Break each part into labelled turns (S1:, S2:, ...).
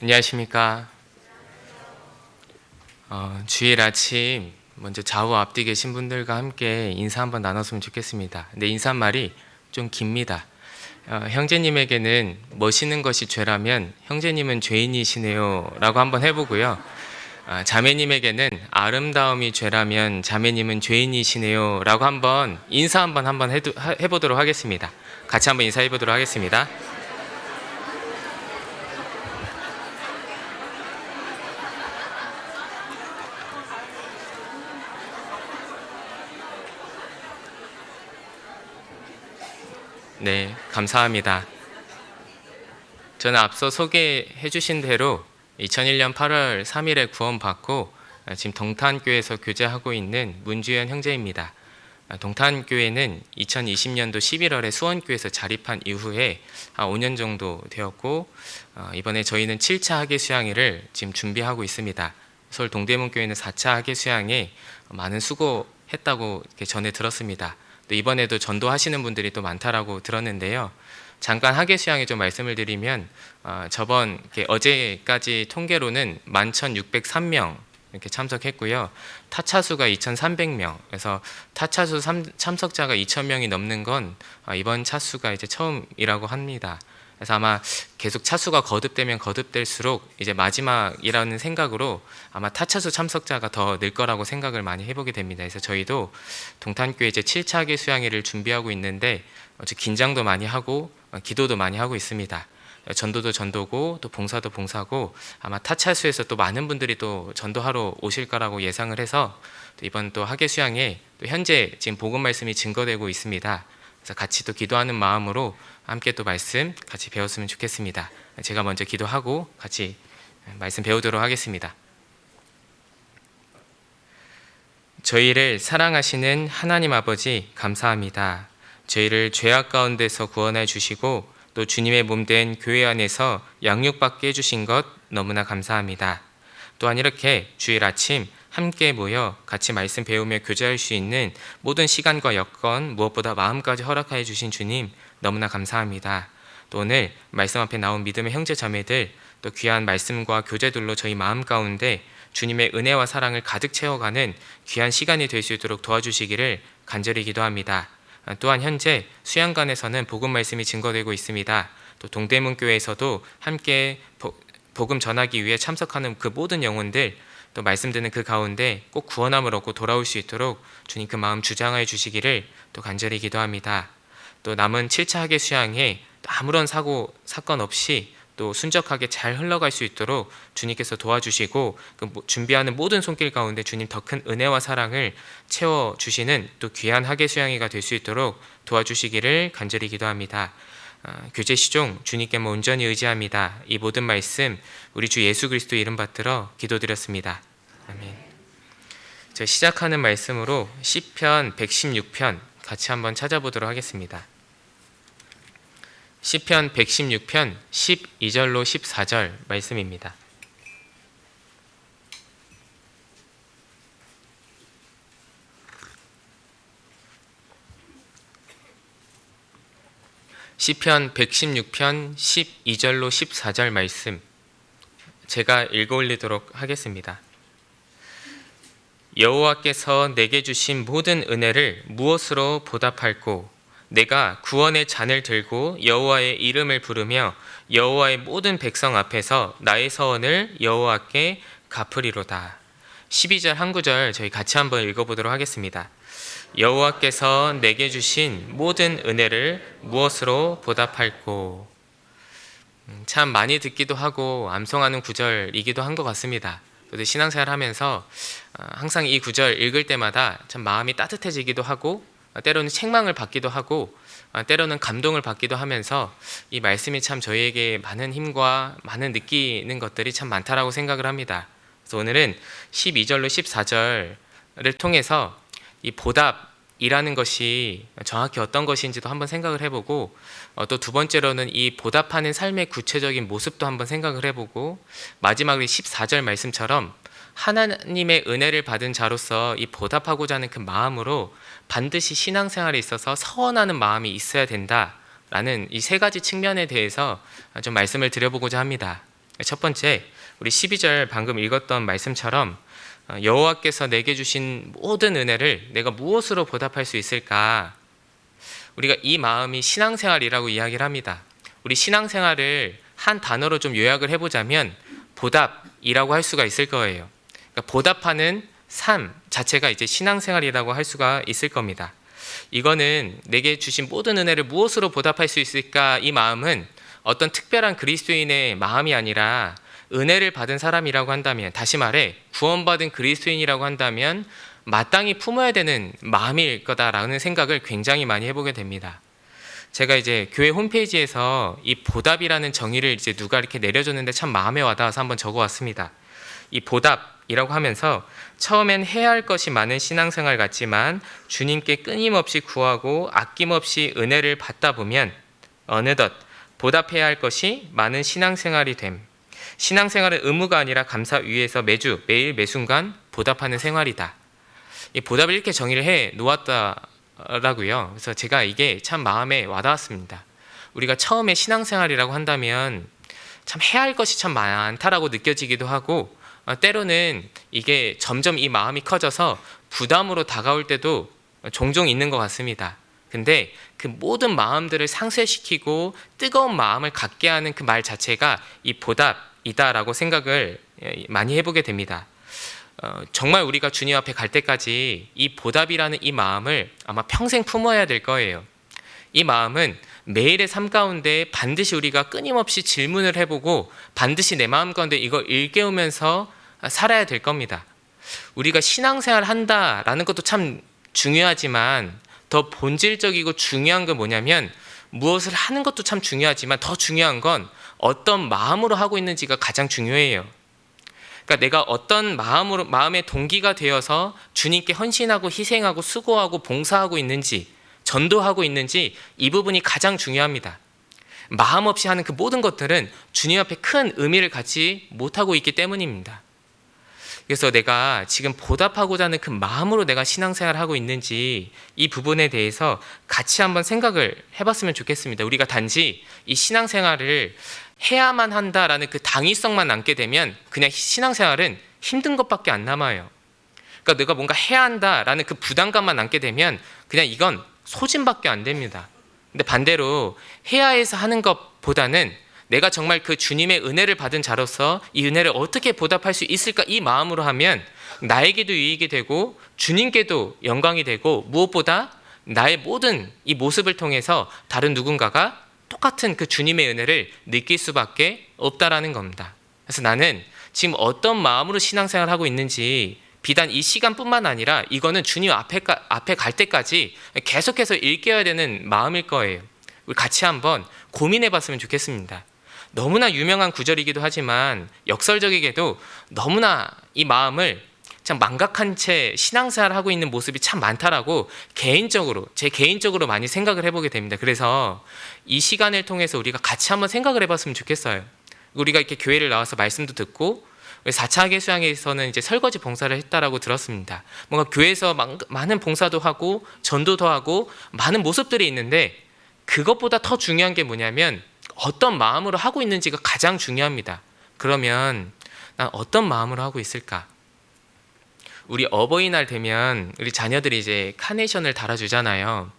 S1: 안녕하십니까. 주일 아침 먼저 좌우 앞뒤 계신 분들과 함께 인사 한번 나눴으면 좋겠습니다. 근데 인사말이 좀 깁니다. 형제님에게는 멋있는 것이 죄라면 형제님은 죄인이시네요 라고 한번 해보고요. 자매님에게는 아름다움이 죄라면 자매님은 죄인이시네요 라고 한번 인사 한번 해보도록 하겠습니다. 같이 한번 인사해보도록 하겠습니다. 네, 감사합니다. 저는 앞서 소개해 주신 대로 2001년 8월 3일에 구원받고 지금 동탄교회에서 교제하고 있는 문주현 형제입니다. 동탄교회는 2020년도 11월에 수원교회에서 자립한 이후에 한 5년 정도 되었고 이번에 저희는 7차 학예 수양회를 지금 준비하고 있습니다. 서울 동대문교회는 4차 학예 수양회 많은 수고했다고 이렇게 전해 들었습니다. 또 이번에도 전도하시는 분들이 또 많다라고 들었는데요. 잠깐 학예 수양에 좀 말씀을 드리면 저번 어제까지 통계로는 11,603명 이렇게 참석했고요. 타차수가 2,300명. 그래서 타차수 참석자가 2,000명이 넘는 건 이번 차수가 이제 처음이라고 합니다. 그래서 아마 계속 차수가 거듭되면 거듭될수록 이제 마지막이라는 생각으로 아마 타차수 참석자가 더 늘 거라고 생각을 많이 해보게 됩니다. 그래서 저희도 동탄교회 이제 7차 학예 수양회를 준비하고 있는데 긴장도 많이 하고 기도도 많이 하고 있습니다. 전도도 전도고 또 봉사도 봉사고 아마 타차수에서 또 많은 분들이 또 전도하러 오실 거라고 예상을 해서 또 이번 또 학예 수양회 또 현재 지금 복음 말씀이 증거되고 있습니다. 그래서 같이 또 기도하는 마음으로 함께 또 말씀 같이 배웠으면 좋겠습니다. 제가 먼저 기도하고 같이 말씀 배우도록 하겠습니다. 저희를 사랑하시는 하나님 아버지 감사합니다. 저희를 죄악 가운데서 구원해 주시고 또 주님의 몸된 교회 안에서 양육받게 해주신 것 너무나 감사합니다. 또한 이렇게 주일 아침 함께 모여 같이 말씀 배우며 교제할 수 있는 모든 시간과 여건 무엇보다 마음까지 허락하여 주신 주님 너무나 감사합니다. 또 오늘 말씀 앞에 나온 믿음의 형제 자매들 또 귀한 말씀과 교제들로 저희 마음 가운데 주님의 은혜와 사랑을 가득 채워가는 귀한 시간이 될 수 있도록 도와주시기를 간절히 기도합니다. 또한 현재 수양관에서는 복음 말씀이 증거되고 있습니다. 또 동대문교회에서도 함께 복음 전하기 위해 참석하는 그 모든 영혼들 또 말씀 듣는 그 가운데 꼭 구원함을 얻고 돌아올 수 있도록 주님 그 마음 주장하여 주시기를 또 간절히 기도합니다. 또 남은 7차 학예 수양회 아무런 사건 없이 또 순적하게 잘 흘러갈 수 있도록 주님께서 도와주시고 그 준비하는 모든 손길 가운데 주님 더 큰 은혜와 사랑을 채워주시는 또 귀한 학예 수양회가 될 수 있도록 도와주시기를 간절히 기도합니다. 교제 시종 주님께만 온전히 의지합니다. 이 모든 말씀 우리 주 예수 그리스도 이름 받들어 기도드렸습니다. 아멘. 저 시작하는 말씀으로 시편 116편 같이 한번 찾아보도록 하겠습니다. 시편 116편 12절로 14절 말씀입니다. 시편 116편 12절로 14절 말씀 제가 읽어 올리도록 하겠습니다. 여호와께서 내게 주신 모든 은혜를 무엇으로 보답할꼬? 내가 구원의 잔을 들고 여호와의 이름을 부르며 여호와의 모든 백성 앞에서 나의 서원을 여호와께 갚으리로다. 12절 한 구절 저희 같이 한번 읽어보도록 하겠습니다. 여호와께서 내게 주신 모든 은혜를 무엇으로 보답할꼬? 참 많이 듣기도 하고 암송하는 구절이기도 한 것 같습니다. 저도 신앙생활 하면서 항상 이 구절 읽을 때마다 참 마음이 따뜻해지기도 하고 때로는 책망을 받기도 하고 때로는 감동을 받기도 하면서 이 말씀이 참 저희에게 많은 힘과 많은 느끼는 것들이 참 많다라고 생각을 합니다. 그래서 오늘은 12절로 14절을 통해서 이 보답이라는 것이 정확히 어떤 것인지도 한번 생각을 해보고 또 두 번째로는 이 보답하는 삶의 구체적인 모습도 한번 생각을 해보고 마지막으로 14절 말씀처럼 하나님의 은혜를 받은 자로서 이 보답하고자 하는 그 마음으로 반드시 신앙생활에 있어서 서원하는 마음이 있어야 된다라는 이 세 가지 측면에 대해서 좀 말씀을 드려보고자 합니다. 첫 번째, 우리 12절 방금 읽었던 말씀처럼 여호와께서 내게 주신 모든 은혜를 내가 무엇으로 보답할 수 있을까? 우리가 이 마음이 신앙생활이라고 이야기를 합니다. 우리 신앙생활을 한 단어로 좀 요약을 해보자면 보답이라고 할 수가 있을 거예요. 그러니까 보답하는 삶 자체가 이제 신앙생활이라고 할 수가 있을 겁니다. 이거는 내게 주신 모든 은혜를 무엇으로 보답할 수 있을까? 이 마음은 어떤 특별한 그리스도인의 마음이 아니라 은혜를 받은 사람이라고 한다면, 다시 말해 구원받은 그리스도인이라고 한다면 마땅히 품어야 되는 마음일 거다라는 생각을 굉장히 많이 해보게 됩니다. 제가 이제 교회 홈페이지에서 이 보답이라는 정의를 이제 누가 이렇게 내려줬는데 참 마음에 와닿아서 한번 적어왔습니다. 이 보답이라고 하면서 처음엔 해야 할 것이 많은 신앙생활 같지만 주님께 끊임없이 구하고 아낌없이 은혜를 받다 보면 어느덧 보답해야 할 것이 많은 신앙생활이 됨. 신앙생활은 의무가 아니라 감사 위에서 매주 매일 매순간 보답하는 생활이다. 이 보답을 이렇게 정의를 해 놓았다라고요. 그래서 제가 이게 참 마음에 와닿았습니다. 우리가 처음에 신앙생활이라고 한다면 참 해야 할 것이 참 많다라고 느껴지기도 하고, 때로는 이게 점점 이 마음이 커져서 부담으로 다가올 때도 종종 있는 것 같습니다. 근데 그 모든 마음들을 상쇄시키고 뜨거운 마음을 갖게 하는 그 말 자체가 이 보답이다라고 생각을 많이 해보게 됩니다. 정말 우리가 주님 앞에 갈 때까지 이 보답이라는 이 마음을 아마 평생 품어야 될 거예요. 이 마음은 매일의 삶 가운데 반드시 우리가 끊임없이 질문을 해보고 반드시 내 마음 가운데 이걸 일깨우면서 살아야 될 겁니다. 우리가 신앙생활 한다라는 것도 참 중요하지만 더 본질적이고 중요한 건 뭐냐면, 무엇을 하는 것도 참 중요하지만 더 중요한 건 어떤 마음으로 하고 있는지가 가장 중요해요. 그러니까 내가 어떤 마음의 동기가 되어서 주님께 헌신하고 희생하고 수고하고 봉사하고 있는지, 전도하고 있는지, 이 부분이 가장 중요합니다. 마음 없이 하는 그 모든 것들은 주님 앞에 큰 의미를 갖지 못하고 있기 때문입니다. 그래서 내가 지금 보답하고자 하는 그 마음으로 내가 신앙생활을 하고 있는지, 이 부분에 대해서 같이 한번 생각을 해봤으면 좋겠습니다. 우리가 단지 이 신앙생활을 해야만 한다라는 그 당위성만 남게 되면 그냥 신앙생활은 힘든 것밖에 안 남아요. 그러니까 내가 뭔가 해야 한다라는 그 부담감만 남게 되면 그냥 이건 소진밖에 안 됩니다. 근데 반대로 해야 해서 하는 것보다는 내가 정말 그 주님의 은혜를 받은 자로서 이 은혜를 어떻게 보답할 수 있을까, 이 마음으로 하면 나에게도 유익이 되고 주님께도 영광이 되고, 무엇보다 나의 모든 이 모습을 통해서 다른 누군가가 똑같은 그 주님의 은혜를 느낄 수밖에 없다라는 겁니다. 그래서 나는 지금 어떤 마음으로 신앙생활을 하고 있는지 비단 이 시간뿐만 아니라 이거는 주님 앞에 갈 때까지 계속해서 일깨워야 되는 마음일 거예요. 우리 같이 한번 고민해 봤으면 좋겠습니다. 너무나 유명한 구절이기도 하지만 역설적이게도 너무나 이 마음을 참 망각한 채 신앙생활을 하고 있는 모습이 참 많다라고 제 개인적으로 많이 생각을 해보게 됩니다. 그래서 이 시간을 통해서 우리가 같이 한번 생각을 해봤으면 좋겠어요. 우리가 이렇게 교회를 나와서 말씀도 듣고 4차 하계수양에서는 이제 설거지 봉사를 했다라고 들었습니다. 뭔가 교회에서 많은 봉사도 하고 전도도 하고 많은 모습들이 있는데, 그것보다 더 중요한 게 뭐냐면 어떤 마음으로 하고 있는지가 가장 중요합니다. 그러면 난 어떤 마음으로 하고 있을까? 우리 어버이날 되면 우리 자녀들이 이제 카네이션을 달아주잖아요.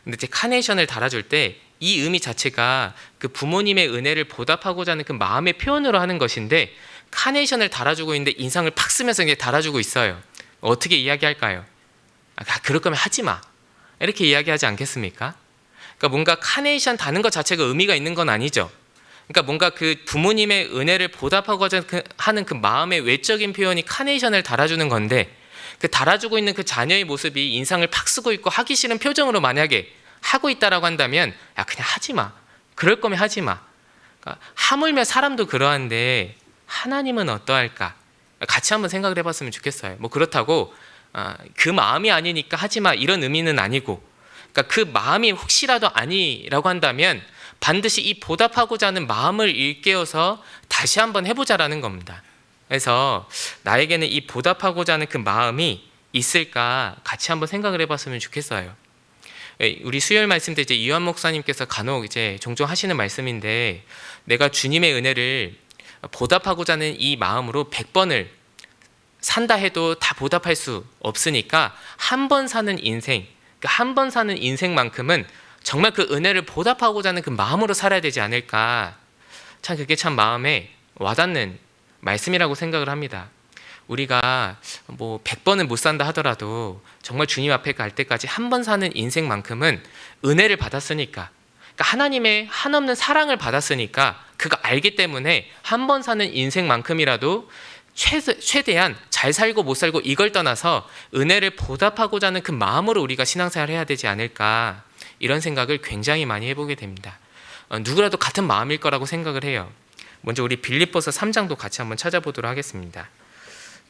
S1: 근데 이제 카네이션을 달아줄 때 이 의미 자체가 그 부모님의 은혜를 보답하고자 하는 그 마음의 표현으로 하는 것인데, 카네이션을 달아주고 있는데 인상을 팍 쓰면서 이제 달아주고 있어요. 어떻게 이야기할까요? 그럴 거면 하지 마, 이렇게 이야기하지 않겠습니까? 그러니까 뭔가 카네이션 다는 것 자체가 의미가 있는 건 아니죠. 그러니까 뭔가 그 부모님의 은혜를 보답하고자 하는 그 마음의 외적인 표현이 카네이션을 달아주는 건데, 그 달아주고 있는 그 자녀의 모습이 인상을 팍 쓰고 있고 하기 싫은 표정으로 만약에 하고 있다라고 한다면 그냥 하지 마, 그럴 거면 하지 마. 그러니까 하물며 사람도 그러한데 하나님은 어떠할까? 같이 한번 생각을 해봤으면 좋겠어요. 뭐 그렇다고 그 마음이 아니니까 하지 마, 이런 의미는 아니고, 그러니까 그 마음이 혹시라도 아니라고 한다면 반드시 이 보답하고자 하는 마음을 일깨워서 다시 한번 해보자라는 겁니다. 그래서 나에게는 이 보답하고자 하는 그 마음이 있을까 같이 한번 생각을 해봤으면 좋겠어요. 우리 수요일 말씀 때 이제 이완 목사님께서 간혹 이제 종종 하시는 말씀인데, 내가 주님의 은혜를 보답하고자 하는 이 마음으로 100번을 산다 해도 다 보답할 수 없으니까 한 번 사는 인생, 한 번 사는 인생만큼은 정말 그 은혜를 보답하고자 하는 그 마음으로 살아야 되지 않을까. 참 그게 참 마음에 와닿는 말씀이라고 생각을 합니다. 우리가 뭐 100번은 못 산다 하더라도 정말 주님 앞에 갈 때까지 한 번 사는 인생만큼은 은혜를 받았으니까, 그러니까 하나님의 한없는 사랑을 받았으니까 그거 알기 때문에 한 번 사는 인생만큼이라도 최대한 잘 살고 못 살고 이걸 떠나서 은혜를 보답하고자 하는 그 마음으로 우리가 신앙생활을 해야 되지 않을까, 이런 생각을 굉장히 많이 해보게 됩니다. 누구라도 같은 마음일 거라고 생각을 해요. 먼저 우리 빌립보서 3장도 같이 한번 찾아보도록 하겠습니다.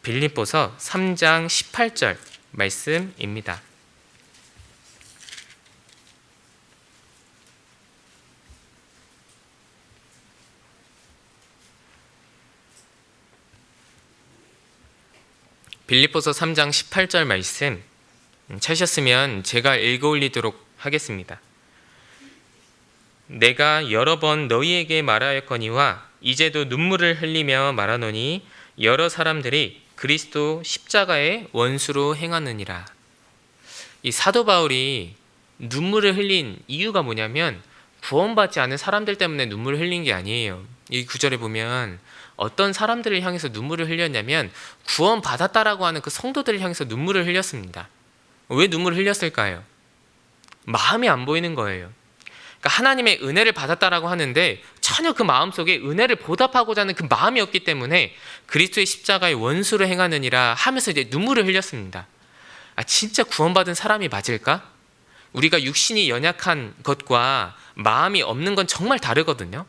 S1: 빌립보서 3장 18절 말씀입니다. 빌립보서 3장 18절 말씀 찾으셨으면 제가 읽어 올리도록 하겠습니다. 내가 여러 번 너희에게 말하였거니와 이제도 눈물을 흘리며 말하노니 여러 사람들이 그리스도 십자가의 원수로 행하느니라. 이 사도 바울이 눈물을 흘린 이유가 뭐냐면 구원받지 않은 사람들 때문에 눈물을 흘린 게 아니에요. 이 구절에 보면 어떤 사람들을 향해서 눈물을 흘렸냐면 구원받았다라고 하는 그 성도들을 향해서 눈물을 흘렸습니다. 왜 눈물을 흘렸을까요? 마음이 안 보이는 거예요. 그러니까 하나님의 은혜를 받았다라고 하는데 전혀 그 마음속에 은혜를 보답하고자 하는 그 마음이 없기 때문에 그리스도의 십자가의 원수로 행하느니라 하면서 이제 눈물을 흘렸습니다. 진짜 구원받은 사람이 맞을까? 우리가 육신이 연약한 것과 마음이 없는 건 정말 다르거든요.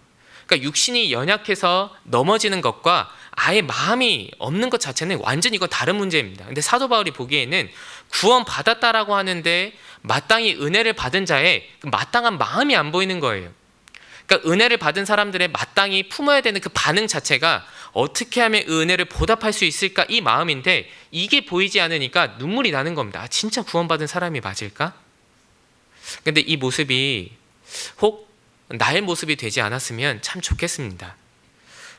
S1: 그러니까 육신이 연약해서 넘어지는 것과 아예 마음이 없는 것 자체는 완전히 이건 다른 문제입니다. 근데 사도 바울이 보기에는 구원받았다라고 하는데 마땅히 은혜를 받은 자의 그 마땅한 마음이 안 보이는 거예요. 그러니까 은혜를 받은 사람들의 마땅히 품어야 되는 그 반응 자체가 어떻게 하면 은혜를 보답할 수 있을까, 이 마음인데 이게 보이지 않으니까 눈물이 나는 겁니다. 진짜 구원받은 사람이 맞을까? 근데 이 모습이 혹 나의 모습이 되지 않았으면 참 좋겠습니다.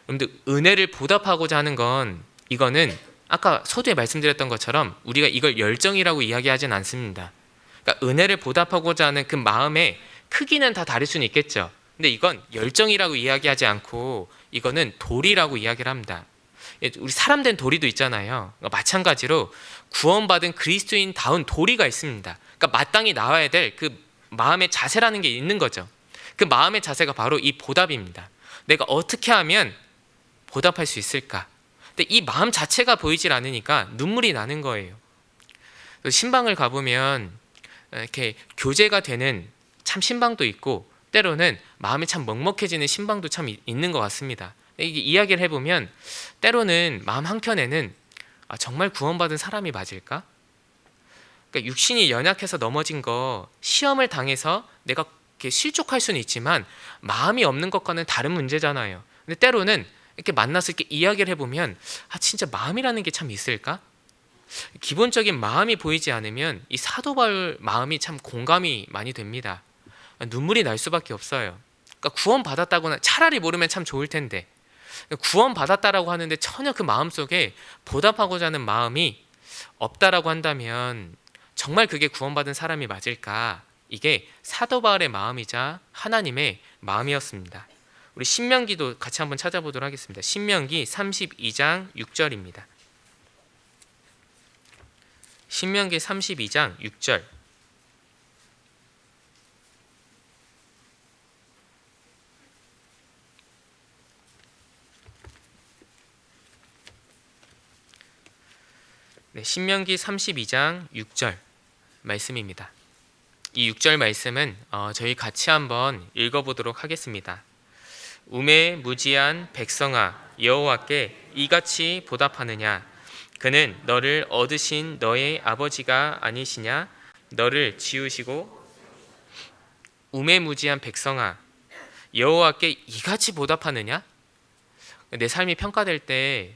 S1: 그런데 은혜를 보답하고자 하는 건 이거는 아까 서두에 말씀드렸던 것처럼 우리가 이걸 열정이라고 이야기하진 않습니다. 그러니까 은혜를 보답하고자 하는 그 마음의 크기는 다 다를 수는 있겠죠. 근데 이건 열정이라고 이야기하지 않고 이거는 도리라고 이야기를 합니다. 우리 사람된 도리도 있잖아요. 그러니까 마찬가지로 구원받은 그리스도인다운 도리가 있습니다. 그러니까 마땅히 나와야 될 그 마음의 자세라는 게 있는 거죠. 그 마음의 자세가 바로 이 보답입니다. 내가 어떻게 하면 보답할 수 있을까? 근데 이 마음 자체가 보이질 않으니까 눈물이 나는 거예요. 신방을 가보면 이렇게 교제가 되는 참 신방도 있고 때로는 마음이 참 먹먹해지는 신방도 참 있는 것 같습니다. 이게 이야기를 해보면 때로는 마음 한켠에는 정말 구원받은 사람이 맞을까? 그러니까 육신이 연약해서 넘어진 거, 시험을 당해서 내가 이렇게 실족할 수는 있지만 마음이 없는 것과는 다른 문제잖아요. 근데 때로는 이렇게 만나서 이렇게 이야기를 해보면 진짜 마음이라는 게 참 있을까? 기본적인 마음이 보이지 않으면 이 사도 바울 마음이 참 공감이 많이 됩니다. 눈물이 날 수밖에 없어요. 그러니까 구원받았다고는 차라리 모르면 참 좋을 텐데 구원받았다라고 하는데 전혀 그 마음속에 보답하고자 하는 마음이 없다라고 한다면 정말 그게 구원받은 사람이 맞을까? 이게 사도 바울의 마음이자 하나님의 마음이었습니다. 우리 신명기도 같이 한번 찾아보도록 하겠습니다. 신명기 32장 6절입니다. 신명기 32장 6절. 네, 신명기 32장 6절 말씀입니다. 이 6절 말씀은 저희 같이 한번 읽어보도록 하겠습니다. 우매무지한 백성아, 여호와께 이같이 보답하느냐? 그는 너를 얻으신 너의 아버지가 아니시냐? 너를 지으시고. 우매무지한 백성아, 여호와께 이같이 보답하느냐? 내 삶이 평가될 때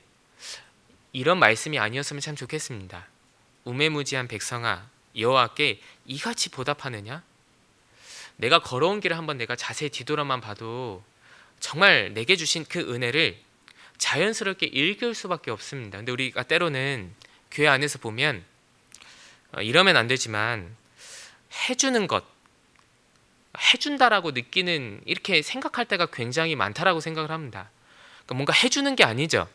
S1: 이런 말씀이 아니었으면 참 좋겠습니다. 우매무지한 백성아, 여호와께 이같이 보답하느냐? 내가 걸어온 길을 한번 내가 자세히 뒤돌아만 봐도 정말 내게 주신 그 은혜를 자연스럽게 일깨울 수밖에 없습니다. 근데 우리가 때로는 교회 안에서 보면 이러면 안 되지만 해주는 것, 해준다라고 느끼는 이렇게 생각할 때가 굉장히 많다라고 생각을 합니다. 그러니까 뭔가 해주는 게 아니죠.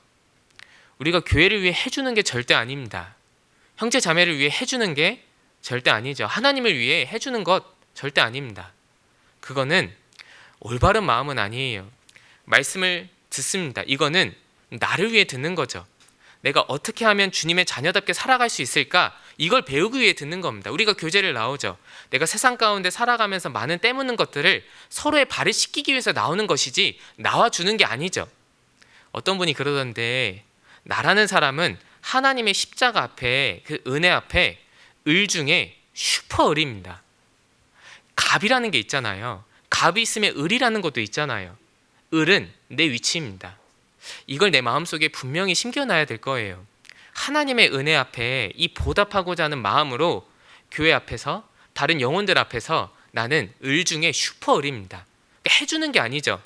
S1: 우리가 교회를 위해 해주는 게 절대 아닙니다. 형제 자매를 위해 해주는 게 절대 아니죠. 하나님을 위해 해주는 것 절대 아닙니다. 그거는 올바른 마음은 아니에요. 말씀을 듣습니다. 이거는 나를 위해 듣는 거죠. 내가 어떻게 하면 주님의 자녀답게 살아갈 수 있을까? 이걸 배우기 위해 듣는 겁니다. 우리가 교제를 나오죠. 내가 세상 가운데 살아가면서 많은 때묻는 것들을 서로의 발을 씻기기 위해서 나오는 것이지 나와주는 게 아니죠. 어떤 분이 그러던데 나라는 사람은 하나님의 십자가 앞에 그 은혜 앞에 을 중에 슈퍼 을입니다. 갑이라는 게 있잖아요. 갑이 있으면 을이라는 것도 있잖아요. 을은 내 위치입니다. 이걸 내 마음속에 분명히 심겨놔야 될 거예요. 하나님의 은혜 앞에 이 보답하고자 하는 마음으로 교회 앞에서 다른 영혼들 앞에서 나는 을 중에 슈퍼 을입니다. 그러니까 해주는 게 아니죠.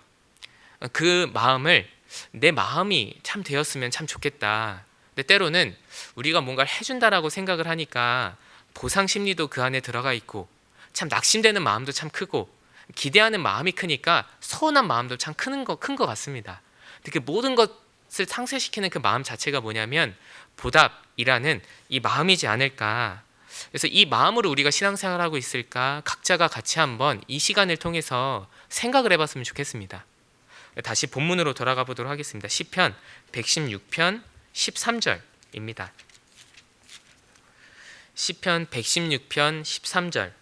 S1: 그 마음을 내 마음이 참 되었으면 참 좋겠다. 근데 때로는 우리가 뭔가를 해준다라고 생각을 하니까 보상 심리도 그 안에 들어가 있고 참 낙심되는 마음도 참 크고 기대하는 마음이 크니까 서운한 마음도 참 큰 것 같습니다. 그 모든 것을 상쇄시키는 그 마음 자체가 뭐냐면 보답이라는 이 마음이지 않을까. 그래서 이 마음으로 우리가 신앙생활하고 있을까 각자가 같이 한번 이 시간을 통해서 생각을 해봤으면 좋겠습니다. 다시 본문으로 돌아가 보도록 하겠습니다. 시편 116편 13절입니다. 시편 116편 13절.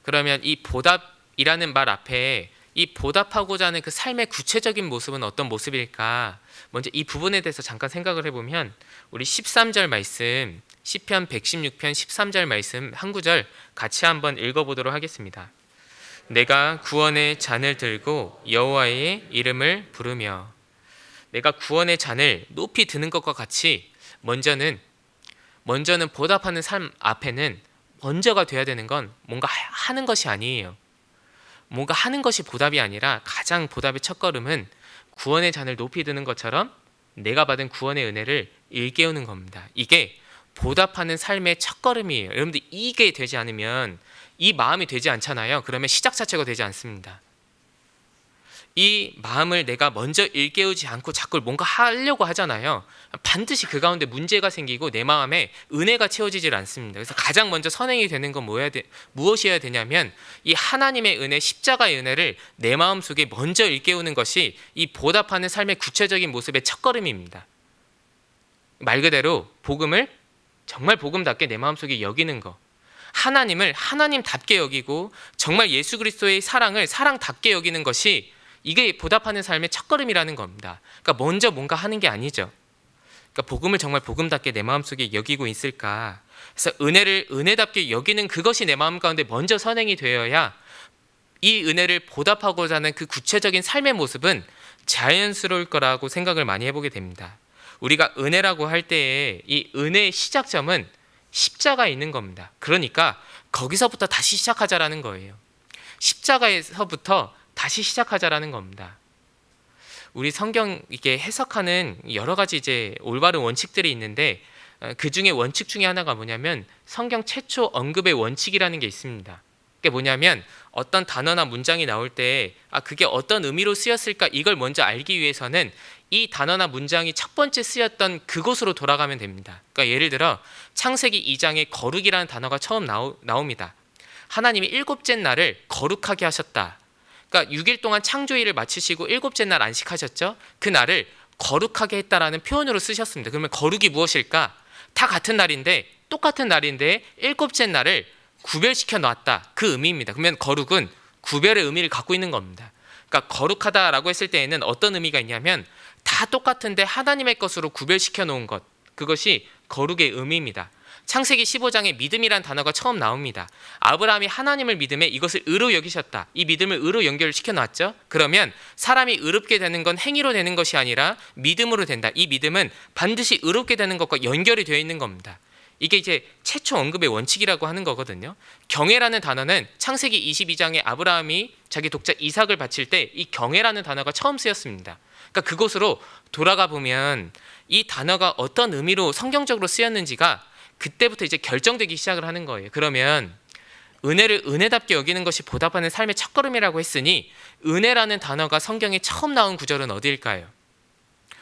S1: 그러면 이 보답이라는 말 앞에 이 보답하고자 하는 그 삶의 구체적인 모습은 어떤 모습일까? 먼저 이 부분에 대해서 잠깐 생각을 해보면 우리 13절 말씀, 시편 116편 13절 말씀 한 구절 같이 한번 읽어보도록 하겠습니다. 내가 구원의 잔을 들고 여호와의 이름을 부르며. 내가 구원의 잔을 높이 드는 것과 같이 먼저는 보답하는 삶 앞에는 먼저가 돼야 되는 건 뭔가 하는 것이 아니에요. 뭔가 하는 것이 보답이 아니라 가장 보답의 첫걸음은 구원의 잔을 높이 드는 것처럼 내가 받은 구원의 은혜를 일깨우는 겁니다. 이게 보답하는 삶의 첫걸음이에요. 여러분들 이게 되지 않으면 이 마음이 되지 않잖아요. 그러면 시작 자체가 되지 않습니다. 이 마음을 내가 먼저 일깨우지 않고 자꾸 뭔가 하려고 하잖아요. 반드시 그 가운데 문제가 생기고 내 마음에 은혜가 채워지질 않습니다. 그래서 가장 먼저 선행이 되는 건 무엇이어야 되냐면 이 하나님의 은혜, 십자가의 은혜를 내 마음속에 먼저 일깨우는 것이 이 보답하는 삶의 구체적인 모습의 첫걸음입니다. 말 그대로 복음을 정말 복음답게 내 마음속에 여기는 거, 하나님을 하나님답게 여기고 정말 예수 그리스도의 사랑을 사랑답게 여기는 것이 이게 보답하는 삶의 첫걸음이라는 겁니다. 그러니까 먼저 뭔가 하는 게 아니죠. 그러니까 복음을 정말 복음답게 내 마음속에 여기고 있을까. 그래서 은혜를 은혜답게 여기는 그것이 내 마음 가운데 먼저 선행이 되어야 이 은혜를 보답하고자 하는 그 구체적인 삶의 모습은 자연스러울 거라고 생각을 많이 해보게 됩니다. 우리가 은혜라고 할 때에 이 은혜의 시작점은 십자가에 있는 겁니다. 그러니까 거기서부터 다시 시작하자라는 거예요. 십자가에서부터 다시 시작하자라는 겁니다. 우리 성경 이게 해석하는 여러 가지 이제 올바른 원칙들이 있는데 그 중에 원칙 중에 하나가 뭐냐면 성경 최초 언급의 원칙이라는 게 있습니다. 그게 뭐냐면 어떤 단어나 문장이 나올 때 그게 어떤 의미로 쓰였을까 이걸 먼저 알기 위해서는 이 단어나 문장이 첫 번째 쓰였던 그곳으로 돌아가면 됩니다. 그러니까 예를 들어 창세기 2장에 거룩이라는 단어가 처음 나옵니다. 하나님이 일곱째 날을 거룩하게 하셨다. 그러니까 6일 동안 창조일을 마치시고 일곱째 날 안식하셨죠. 그 날을 거룩하게 했다라는 표현으로 쓰셨습니다. 그러면 거룩이 무엇일까? 다 같은 날인데 똑같은 날인데 일곱째 날을 구별시켜 놨다. 그 의미입니다. 그러면 거룩은 구별의 의미를 갖고 있는 겁니다. 그러니까 거룩하다라고 했을 때에는 어떤 의미가 있냐면 다 똑같은데 하나님의 것으로 구별시켜 놓은 것. 그것이 거룩의 의미입니다. 창세기 15장에 믿음이란 단어가 처음 나옵니다. 아브라함이 하나님을 믿음에 이것을 의로 여기셨다. 이 믿음을 의로 연결시켜 놨죠. 그러면 사람이 의롭게 되는 건 행위로 되는 것이 아니라 믿음으로 된다. 이 믿음은 반드시 의롭게 되는 것과 연결이 되어 있는 겁니다. 이게 이제 최초 언급의 원칙이라고 하는 거거든요. 경외라는 단어는 창세기 22장에 아브라함이 자기 독자 이삭을 바칠 때 이 경외라는 단어가 처음 쓰였습니다. 그러니까 그곳으로 돌아가 보면 이 단어가 어떤 의미로 성경적으로 쓰였는지가 그때부터 이제 결정되기 시작을 하는 거예요. 그러면 은혜를 은혜답게 여기는 것이 보답하는 삶의 첫걸음이라고 했으니 은혜라는 단어가 성경에 처음 나온 구절은 어디일까요?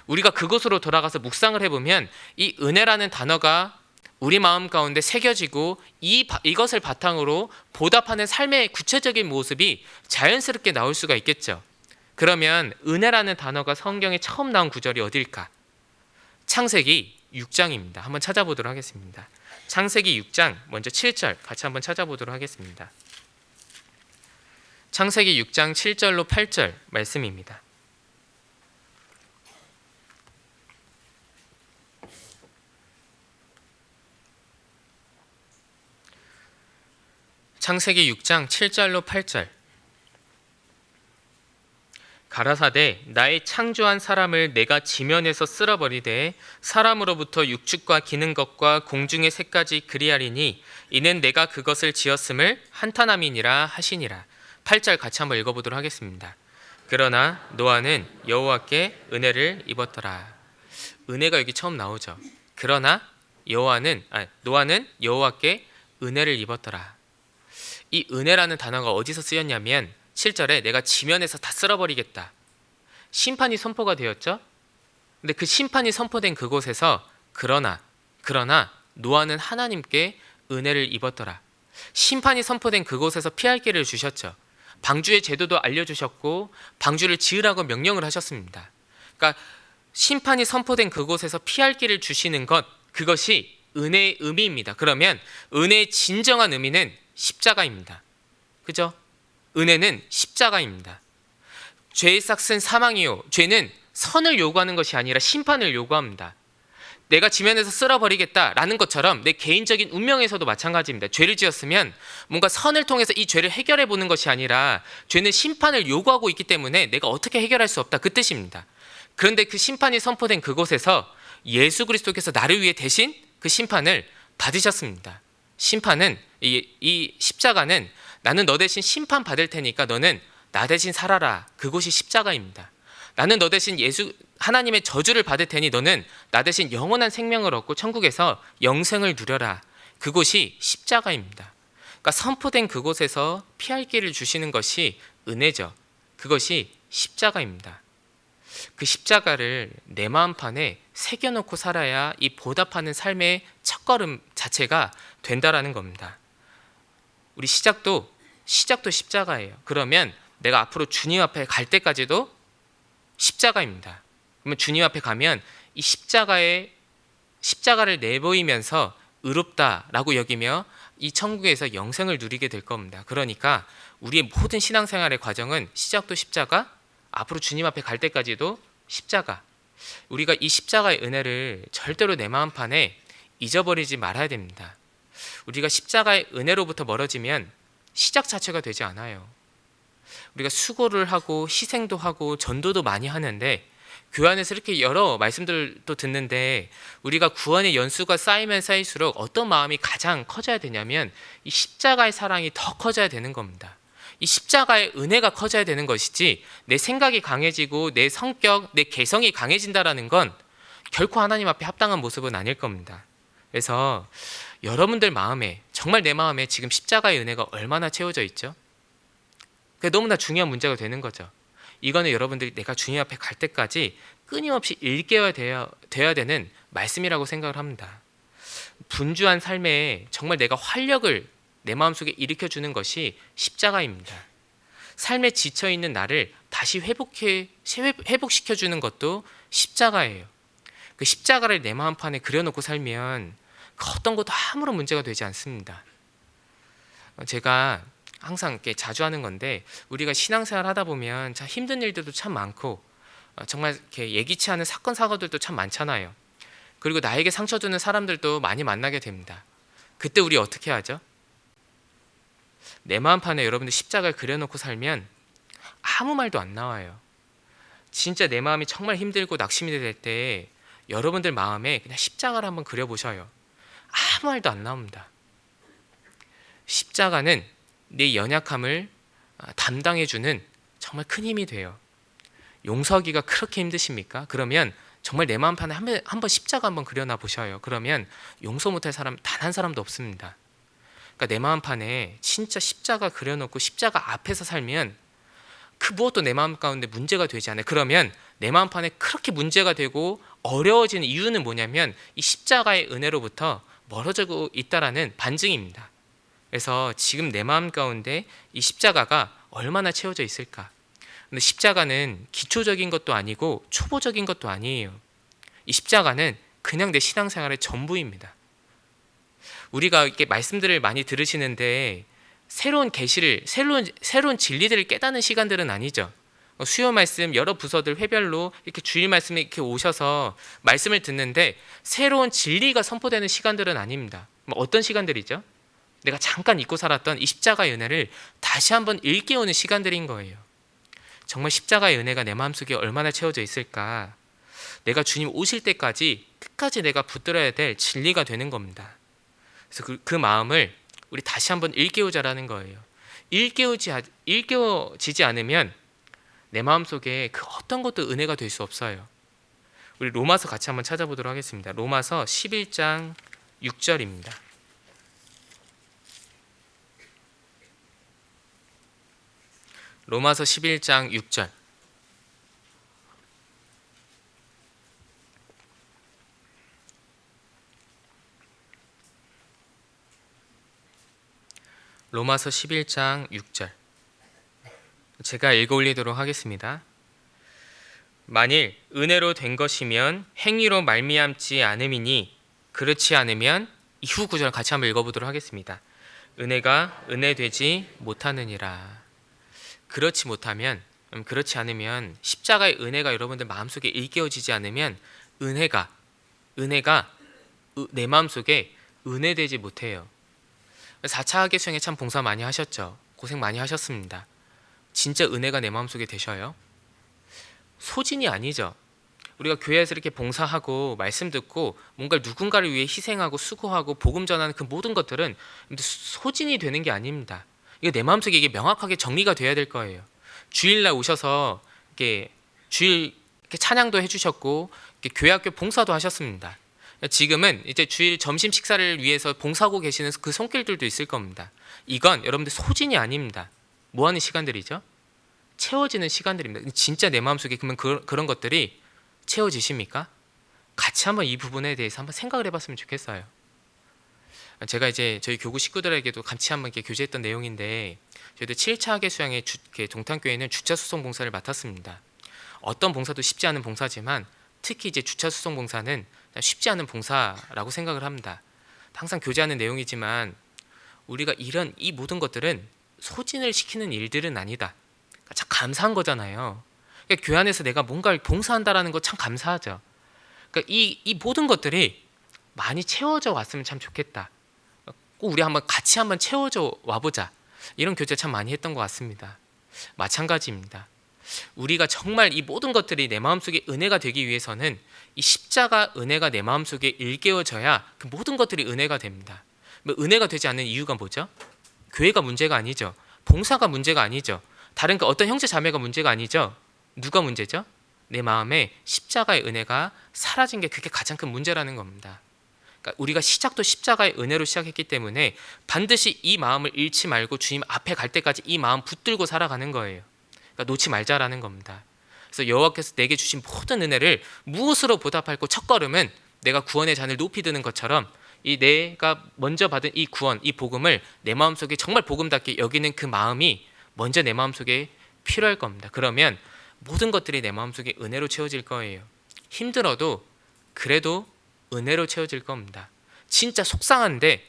S1: 우리가 그곳으로 돌아가서 묵상을 해보면 이 은혜라는 단어가 우리 마음 가운데 새겨지고 이것을 바탕으로 보답하는 삶의 구체적인 모습이 자연스럽게 나올 수가 있겠죠. 그러면 은혜라는 단어가 성경에 처음 나온 구절이 어딜까? 창세기 6장입니다. 한번 찾아보도록 하겠습니다. 창세기 6장 먼저 7절 같이 한번 찾아보도록 하겠습니다. 창세기 6장 7절로 8절 말씀입니다. 창세기 6장 7절로 8절 가라사대 나의 창조한 사람을 내가 지면에서 쓸어버리되 사람으로부터 육축과 기는 것과 공중의 새까지 그리하리니 이는 내가 그것을 지었음을 한탄함이니라 하시니라. 8절 같이 한번 읽어보도록 하겠습니다. 그러나 노아는 여호와께 은혜를 입었더라. 은혜가 여기 처음 나오죠. 그러나 노아는 여호와께 은혜를 입었더라. 이 은혜라는 단어가 어디서 쓰였냐면 7절에 내가 지면에서 다 쓸어버리겠다. 심판이 선포가 되었죠. 근데 그 심판이 선포된 그곳에서 그러나 노아는 하나님께 은혜를 입었더라. 심판이 선포된 그곳에서 피할 길을 주셨죠. 방주의 제도도 알려주셨고 방주를 지으라고 명령을 하셨습니다. 그러니까 심판이 선포된 그곳에서 피할 길을 주시는 그것이 은혜의 의미입니다. 그러면 은혜의 진정한 의미는 십자가입니다. 그죠? 은혜는 십자가입니다. 죄의 삭은 사망이요. 죄는 선을 요구하는 것이 아니라 심판을 요구합니다. 내가 지면에서 쓸어버리겠다라는 것처럼 내 개인적인 운명에서도 마찬가지입니다. 죄를 지었으면 뭔가 선을 통해서 이 죄를 해결해 보는 것이 아니라 죄는 심판을 요구하고 있기 때문에 내가 어떻게 해결할 수 없다 그 뜻입니다. 그런데 그 심판이 선포된 그곳에서 예수 그리스도께서 나를 위해 대신 그 심판을 받으셨습니다. 심판은 이 십자가는 나는 너 대신 심판 받을 테니까 너는 나 대신 살아라. 그곳이 십자가입니다. 나는 너 대신 하나님의 저주를 받을 테니 너는 나 대신 영원한 생명을 얻고 천국에서 영생을 누려라. 그곳이 십자가입니다. 그러니까 선포된 그곳에서 피할 길을 주시는 것이 은혜죠. 그것이 십자가입니다. 그 십자가를 내 마음판에 새겨놓고 살아야 이 보답하는 삶의 첫걸음 자체가 된다라는 겁니다. 우리 시작도 십자가예요. 그러면 내가 앞으로 주님 앞에 갈 때까지도 십자가입니다. 그러면 주님 앞에 가면 이 십자가를 내보이면서 의롭다라고 여기며 이 천국에서 영생을 누리게 될 겁니다. 그러니까 우리의 모든 신앙생활의 과정은 시작도 십자가, 앞으로 주님 앞에 갈 때까지도 십자가. 우리가 이 십자가의 은혜를 절대로 내 마음판에 잊어버리지 말아야 됩니다. 우리가 십자가의 은혜로부터 멀어지면 시작 자체가 되지 않아요. 우리가 수고를 하고 희생도 하고 전도도 많이 하는데 교회 안에서 이렇게 여러 말씀들도 듣는데 우리가 구원의 연수가 쌓이면 쌓일수록 어떤 마음이 가장 커져야 되냐면 이 십자가의 사랑이 더 커져야 되는 겁니다. 이 십자가의 은혜가 커져야 되는 것이지 내 생각이 강해지고 내 성격, 내 개성이 강해진다라는 건 결코 하나님 앞에 합당한 모습은 아닐 겁니다. 그래서 여러분들 마음에 정말 내 마음에 지금 십자가의 은혜가 얼마나 채워져 있죠? 그게 너무나 중요한 문제가 되는 거죠. 이거는 여러분들이 내가 주님 앞에 갈 때까지 끊임없이 일깨워야 돼야 되는 말씀이라고 생각을 합니다. 분주한 삶에 정말 내가 활력을 내 마음속에 일으켜주는 것이 십자가입니다. 삶에 지쳐있는 나를 다시 회복시켜주는 것도 십자가예요. 그 십자가를 내 마음판에 그려놓고 살면 그 어떤 것도 아무런 문제가 되지 않습니다. 제가 항상 이렇게 자주 하는 건데 우리가 신앙생활 하다 보면 참 힘든 일들도 참 많고 정말 이렇게 예기치 않은 사건 사고들도 참 많잖아요. 그리고 나에게 상처 주는 사람들도 많이 만나게 됩니다. 그때 우리 어떻게 하죠? 내 마음판에 여러분들 십자가를 그려놓고 살면 아무 말도 안 나와요. 진짜 내 마음이 정말 힘들고 낙심이 될 때 여러분들 마음에 그냥 십자가를 한번 그려보셔요. 아무 말도 안 나옵니다. 십자가는 내 연약함을 담당해주는 정말 큰 힘이 돼요. 용서하기가 그렇게 힘드십니까? 그러면 정말 내 마음판에 한번 십자가 한번 그려놔 보셔요. 그러면 용서 못할 사람 단 한 사람도 없습니다. 그러니까 내 마음판에 진짜 십자가 그려놓고 십자가 앞에서 살면 그 무엇도 내 마음 가운데 문제가 되지 않아요. 그러면 내 마음판에 그렇게 문제가 되고 어려워지는 이유는 뭐냐면 이 십자가의 은혜로부터 멀어지고 있다라는 반증입니다. 그래서 지금 내 마음 가운데 이 십자가가 얼마나 채워져 있을까? 근데 십자가는 기초적인 것도 아니고 초보적인 것도 아니에요. 이 십자가는 그냥 내 신앙생활의 전부입니다. 우리가 이렇게 말씀들을 많이 들으시는데 새로운 계시를 새로운 진리들을 깨닫는 시간들은 아니죠. 수요 말씀 여러 부서들 회별로 이렇게 주일 말씀에 이렇게 오셔서 말씀을 듣는데 새로운 진리가 선포되는 시간들은 아닙니다. 어떤 시간들이죠? 내가 잠깐 잊고 살았던 이 십자가의 은혜를 다시 한번 일깨우는 시간들인 거예요. 정말 십자가의 은혜가 내 마음속에 얼마나 채워져 있을까? 내가 주님 오실 때까지 끝까지 내가 붙들어야 될 진리가 되는 겁니다. 그래서 그 마음을 우리 다시 한번 일깨우자라는 거예요. 일깨워지지 않으면 내 마음속에 그 어떤 것도 은혜가 될 수 없어요. 우리 로마서 같이 한번 찾아보도록 하겠습니다. 로마서 11장 6절입니다. 로마서 11장 6절. 로마서 11장 6절. 제가 읽어 올리도록 하겠습니다. 만일 은혜로 된 것이면 행위로 말미암지 않음이니 그렇지 않으면 이후 구절 같이 한번 읽어보도록 하겠습니다. 은혜가 은혜되지 못하느니라. 그렇지 못하면, 그렇지 않으면 십자가의 은혜가 여러분들 마음속에 일깨워지지 않으면 은혜가 내 마음속에 은혜되지 못해요. 4차 하계수행에 참 봉사 많이 하셨죠. 고생 많이 하셨습니다. 진짜 은혜가 내 마음속에 되셔요? 소진이 아니죠. 우리가 교회에서 이렇게 봉사하고 말씀 듣고 뭔가 누군가를 위해 희생하고 수고하고 복음 전하는 그 모든 것들은 소진이 되는 게 아닙니다. 이거 내 마음속에 이게 명확하게 정리가 돼야 될 거예요. 주일날 오셔서 이렇게 주일 이렇게 찬양도 해주셨고 이렇게 교회학교 봉사도 하셨습니다. 지금은 이제 주일 점심 식사를 위해서 봉사하고 계시는 그 손길들도 있을 겁니다. 이건 여러분들 소진이 아닙니다. 뭐 하는 시간들이죠? 채워지는 시간들입니다. 진짜 내 마음속에 그러면 그런 것들이 채워지십니까? 같이 한번 이 부분에 대해서 한번 생각을 해봤으면 좋겠어요. 제가 이제 저희 교구 식구들에게도 같이 한번 이렇게 교제했던 내용인데 저희들 7차 하계수양의 동탄교회는 주차 수송 봉사를 맡았습니다. 어떤 봉사도 쉽지 않은 봉사지만 특히 이제 주차 수송 봉사는 쉽지 않은 봉사라고 생각을 합니다. 항상 교제하는 내용이지만 우리가 이 모든 것들은 소진을 시키는 일들은 아니다. 참 감사한 거잖아요. 그러니까 교회 안에서 내가 뭔가를 봉사한다라는 거 참 감사하죠. 그러니까 이 모든 것들이 많이 채워져 왔으면 참 좋겠다. 꼭 우리 같이 한번 채워져 와보자. 이런 교제 참 많이 했던 것 같습니다. 마찬가지입니다. 우리가 정말 이 모든 것들이 내 마음속에 은혜가 되기 위해서는 이 십자가 은혜가 내 마음속에 일깨워져야 그 모든 것들이 은혜가 됩니다. 은혜가 되지 않는 이유가 뭐죠? 교회가 문제가 아니죠. 봉사가 문제가 아니죠. 다른 어떤 형제 자매가 문제가 아니죠. 누가 문제죠? 내 마음에 십자가의 은혜가 사라진 게 그게 가장 큰 문제라는 겁니다. 그러니까 우리가 시작도 십자가의 은혜로 시작했기 때문에 반드시 이 마음을 잃지 말고 주님 앞에 갈 때까지 이 마음 붙들고 살아가는 거예요. 그러니까 놓지 말자라는 겁니다. 그래서 여호와께서 내게 주신 모든 은혜를 무엇으로 보답할고 첫걸음은 내가 구원의 잔을 높이 드는 것처럼 이 내가 먼저 받은 이 구원, 이 복음을 내 마음속에 정말 복음답게 여기는 그 마음이 먼저 내 마음속에 필요할 겁니다. 그러면 모든 것들이 내 마음속에 은혜로 채워질 거예요. 힘들어도 그래도 은혜로 채워질 겁니다. 진짜 속상한데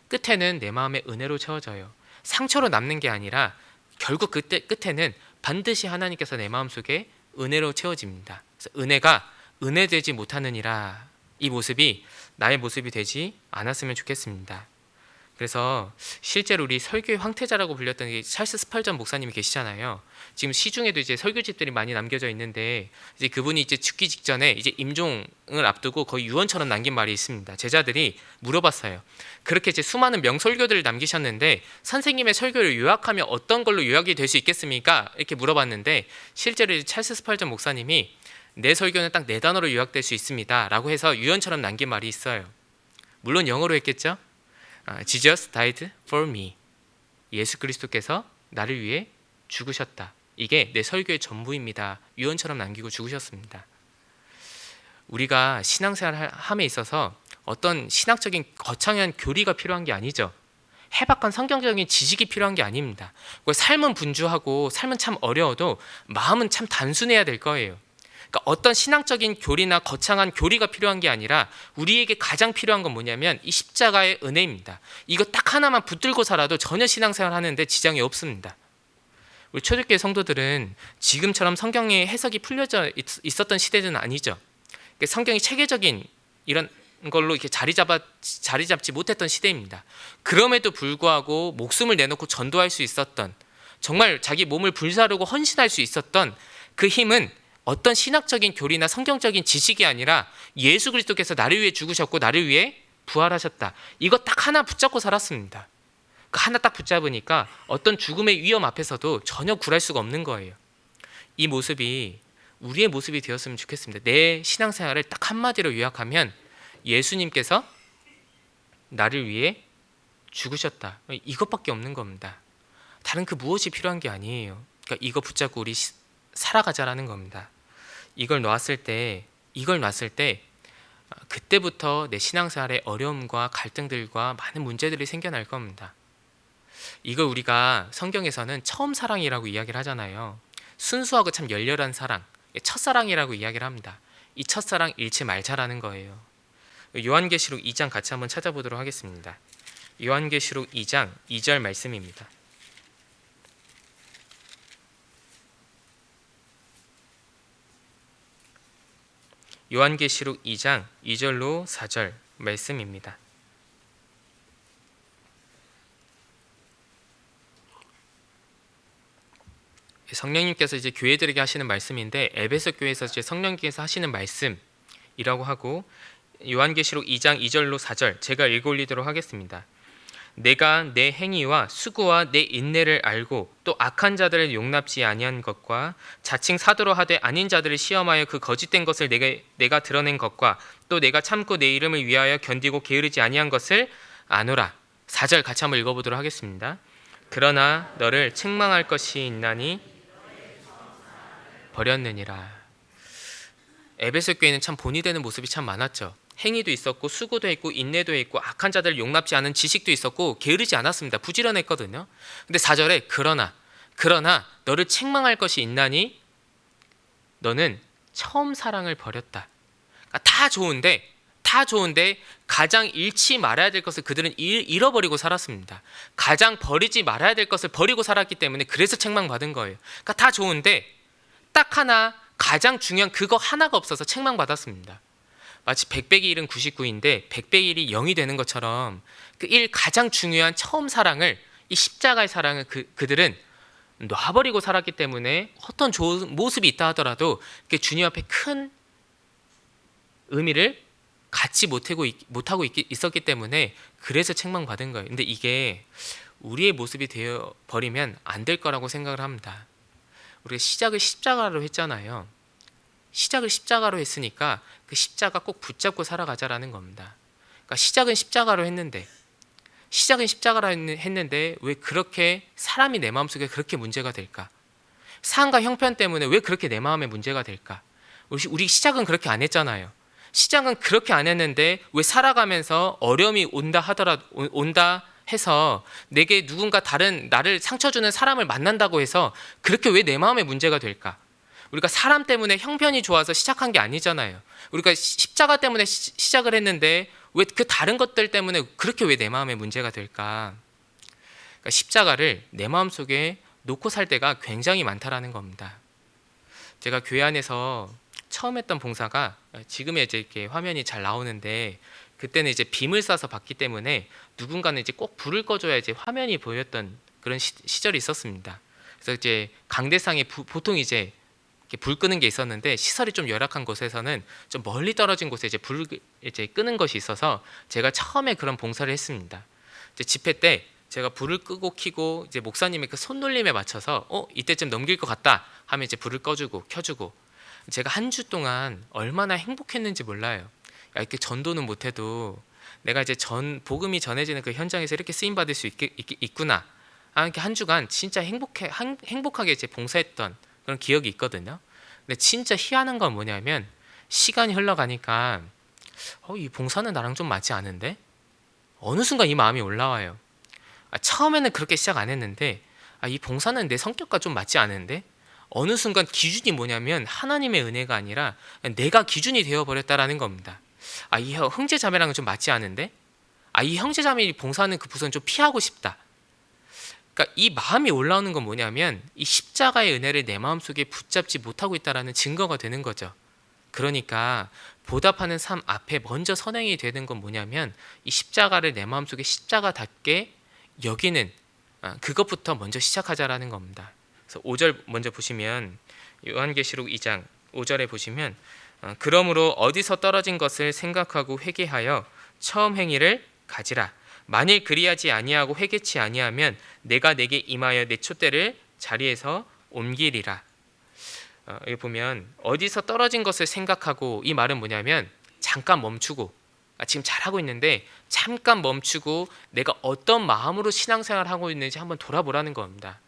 S1: 끝에는 내 마음에 은혜로 채워져요. 상처로 남는 게 아니라 결국 그때 끝에는 반드시 하나님께서 내 마음속에 은혜로 채워집니다. 그래서 은혜가 은혜되지 못하느니라, 이 모습이 나의 모습이 되지 않았으면 좋겠습니다. 그래서 실제로 우리 설교의 황태자라고 불렸던 이 찰스 스펄전 목사님이 계시잖아요. 지금 시중에도 이제 설교집들이 많이 남겨져 있는데, 이제 그분이 이제 죽기 직전에 이제 임종을 앞두고 거의 유언처럼 남긴 말이 있습니다. 제자들이 물어봤어요. 그렇게 이제 수많은 명설교들을 남기셨는데 선생님의 설교를 요약하면 어떤 걸로 요약이 될 수 있겠습니까? 이렇게 물어봤는데, 실제로 이제 찰스 스펄전 목사님이 내 설교는 딱 4단어로 요약될 수 있습니다 라고 해서 유언처럼 남긴 말이 있어요. 물론 영어로 했겠죠. Jesus died for me. 예수 그리스도께서 나를 위해 죽으셨다. 이게 내 설교의 전부입니다. 유언처럼 남기고 죽으셨습니다. 우리가 신앙생활 함에 있어서 어떤 신학적인 거창한 교리가 필요한 게 아니죠. 해박한 성경적인 지식이 필요한 게 아닙니다. 삶은 분주하고 삶은 참 어려워도 마음은 참 단순해야 될 거예요. 그러니까 어떤 신앙적인 교리나 거창한 교리가 필요한 게 아니라 우리에게 가장 필요한 건 뭐냐면 이 십자가의 은혜입니다. 이거 딱 하나만 붙들고 살아도 전혀 신앙생활 하는데 지장이 없습니다. 우리 초대교회 성도들은 지금처럼 성경의 해석이 풀려져 있었던 시대는 아니죠. 그러니까 성경이 체계적인 이런 걸로 이렇게 자리 잡지 못했던 시대입니다. 그럼에도 불구하고 목숨을 내놓고 전도할 수 있었던, 정말 자기 몸을 불사르고 헌신할 수 있었던 그 힘은 어떤 신학적인 교리나 성경적인 지식이 아니라 예수 그리스도께서 나를 위해 죽으셨고 나를 위해 부활하셨다. 이거 딱 하나 붙잡고 살았습니다. 그 하나 딱 붙잡으니까 어떤 죽음의 위험 앞에서도 전혀 굴할 수가 없는 거예요. 이 모습이 우리의 모습이 되었으면 좋겠습니다. 내 신앙생활을 딱 한마디로 요약하면 예수님께서 나를 위해 죽으셨다. 이것밖에 없는 겁니다. 다른 그 무엇이 필요한 게 아니에요. 그러니까 이거 붙잡고 우리 살아가자라는 겁니다. 이걸 놨을 때 그때부터 내 신앙생활의 어려움과 갈등들과 많은 문제들이 생겨날 겁니다. 이걸 우리가 성경에서는 처음 사랑이라고 이야기를 하잖아요. 순수하고 참 열렬한 사랑, 첫사랑이라고 이야기를 합니다. 이 첫사랑 잃지 말자라는 거예요. 요한계시록 2장 같이 한번 찾아보도록 하겠습니다. 요한계시록 2장 2절 말씀입니다. 요한계시록 2장 2절로 4절 말씀입니다. 성령님께서 이제 교회들에게 하시는 말씀인데 에베소 교회에서 이제 성령님께서 하시는 말씀이라고 하고, 요한계시록 2장 2절로 4절 제가 읽어 올리도록 하겠습니다. 내가 내 행위와 수고와 내 인내를 알고 또 악한 자들을 용납지 아니한 것과 자칭 사도로 하되 아닌 자들을 시험하여 그 거짓된 것을 내가 드러낸 것과 또 내가 참고 내 이름을 위하여 견디고 게으르지 아니한 것을 아노라. 4절 같이 한번 읽어보도록 하겠습니다. 그러나 너를 책망할 것이 있나니 버렸느니라. 에베소 교회는 참 본이 되는 모습이 참 많았죠. 행위도 있었고 수고도 했고 인내도 했고 악한 자들을 용납지 않은 지식도 있었고 게으르지 않았습니다. 부지런했거든요. 근데 4절에 그러나 너를 책망할 것이 있나니 너는 처음 사랑을 버렸다. 그러니까 다 좋은데 가장 잃지 말아야 될 것을 그들은 잃어버리고 살았습니다. 가장 버리지 말아야 될 것을 버리고 살았기 때문에 그래서 책망받은 거예요. 그러니까 다 좋은데 딱 하나 가장 중요한 그거 하나가 없어서 책망받았습니다. 마치 100 빼기 1은 99인데 100 빼기 1이 0이 되는 것처럼 그 가장 중요한 처음 사랑을, 이 십자가의 사랑을 그들은 놔버리고 살았기 때문에 어떤 좋은 모습이 있다 하더라도 주님 앞에 큰 의미를 갖지 못하고 있었기 때문에 그래서 책망받은 거예요. 근데 이게 우리의 모습이 되어버리면 안 될 거라고 생각을 합니다. 우리가 시작을 십자가로 했잖아요. 시작을 십자가로 했으니까 그 십자가 꼭 붙잡고 살아가자라는 겁니다. 그러니까 시작은 십자가로 했는데 왜 그렇게 사람이 내 마음속에 그렇게 문제가 될까? 사안과 형편 때문에 왜 그렇게 내 마음에 문제가 될까? 우리 시작은 그렇게 안 했잖아요. 시작은 그렇게 안 했는데 왜 살아가면서 어려움이 온다 해서 내게 누군가 다른 나를 상처 주는 사람을 만난다고 해서 그렇게 왜 내 마음에 문제가 될까? 우리가 사람 때문에 형편이 좋아서 시작한 게 아니잖아요. 우리가 십자가 때문에 시작을 했는데 왜 그 다른 것들 때문에 그렇게 왜 내 마음에 문제가 될까? 그러니까 십자가를 내 마음속에 놓고 살 때가 굉장히 많다라는 겁니다. 제가 교회 안에서 처음 했던 봉사가 지금의 이제 이렇게 화면이 잘 나오는데 그때는 이제 빔을 쏴서 봤기 때문에 누군가는 이제 꼭 불을 꺼줘야 이제 화면이 보였던 그런 시절이 있었습니다. 그래서 이제 강대상에 보통 이제 이렇게 불 끄는 게 있었는데 시설이 좀 열악한 곳에서는 좀 멀리 떨어진 곳에 이제 불을 이제 끄는 것이 있어서 제가 처음에 그런 봉사를 했습니다. 이제 집회 때 제가 불을 끄고 켜고 이제 목사님의 그 손놀림에 맞춰서 이때쯤 넘길 것 같다 하면 이제 불을 꺼주고 켜주고 제가 한 주 동안 얼마나 행복했는지 몰라요. 야, 이렇게 전도는 못해도 내가 이제 복음이 전해지는 그 현장에서 이렇게 쓰임 받을 수 있구나. 이렇게 한 주간 진짜 행복하게 이제 봉사했던 그런 기억이 있거든요. 근데 진짜 희한한 건 뭐냐면 시간이 흘러가니까 이 봉사는 나랑 좀 맞지 않은데? 어느 순간 이 마음이 올라와요. 처음에는 그렇게 시작 안 했는데 이 봉사는 내 성격과 좀 맞지 않은데? 어느 순간 기준이 뭐냐면 하나님의 은혜가 아니라 내가 기준이 되어버렸다라는 겁니다. 이 형제자매랑은 좀 맞지 않은데? 이 형제자매 봉사하는 그 부서는 좀 피하고 싶다. 그러니까 이 마음이 올라오는 건 뭐냐면 이 십자가의 은혜를 내 마음속에 붙잡지 못하고 있다는 증거가 되는 거죠. 그러니까 보답하는 삶 앞에 먼저 선행이 되는 건 뭐냐면 이 십자가를 내 마음속에 십자가답게 여기는 그것부터 먼저 시작하자라는 겁니다. 그래서 5절 먼저 보시면 요한계시록 2장 5절에 보시면 그러므로 어디서 떨어진 것을 생각하고 회개하여 처음 행위를 가지라. 만일 그리하지 아니하고 회개치 아니하면 내가 내게 임하여 내 촛대를 자리에서 옮기리라. 여기 보면 어디서 떨어진 것을 생각하고 이 말은 뭐냐면 잠깐 멈추고 지금 잘하고 있는데 잠깐 멈추고 내가 어떤 마음으로 신앙생활을 하고 있는지 한번 돌아보라는 겁니다.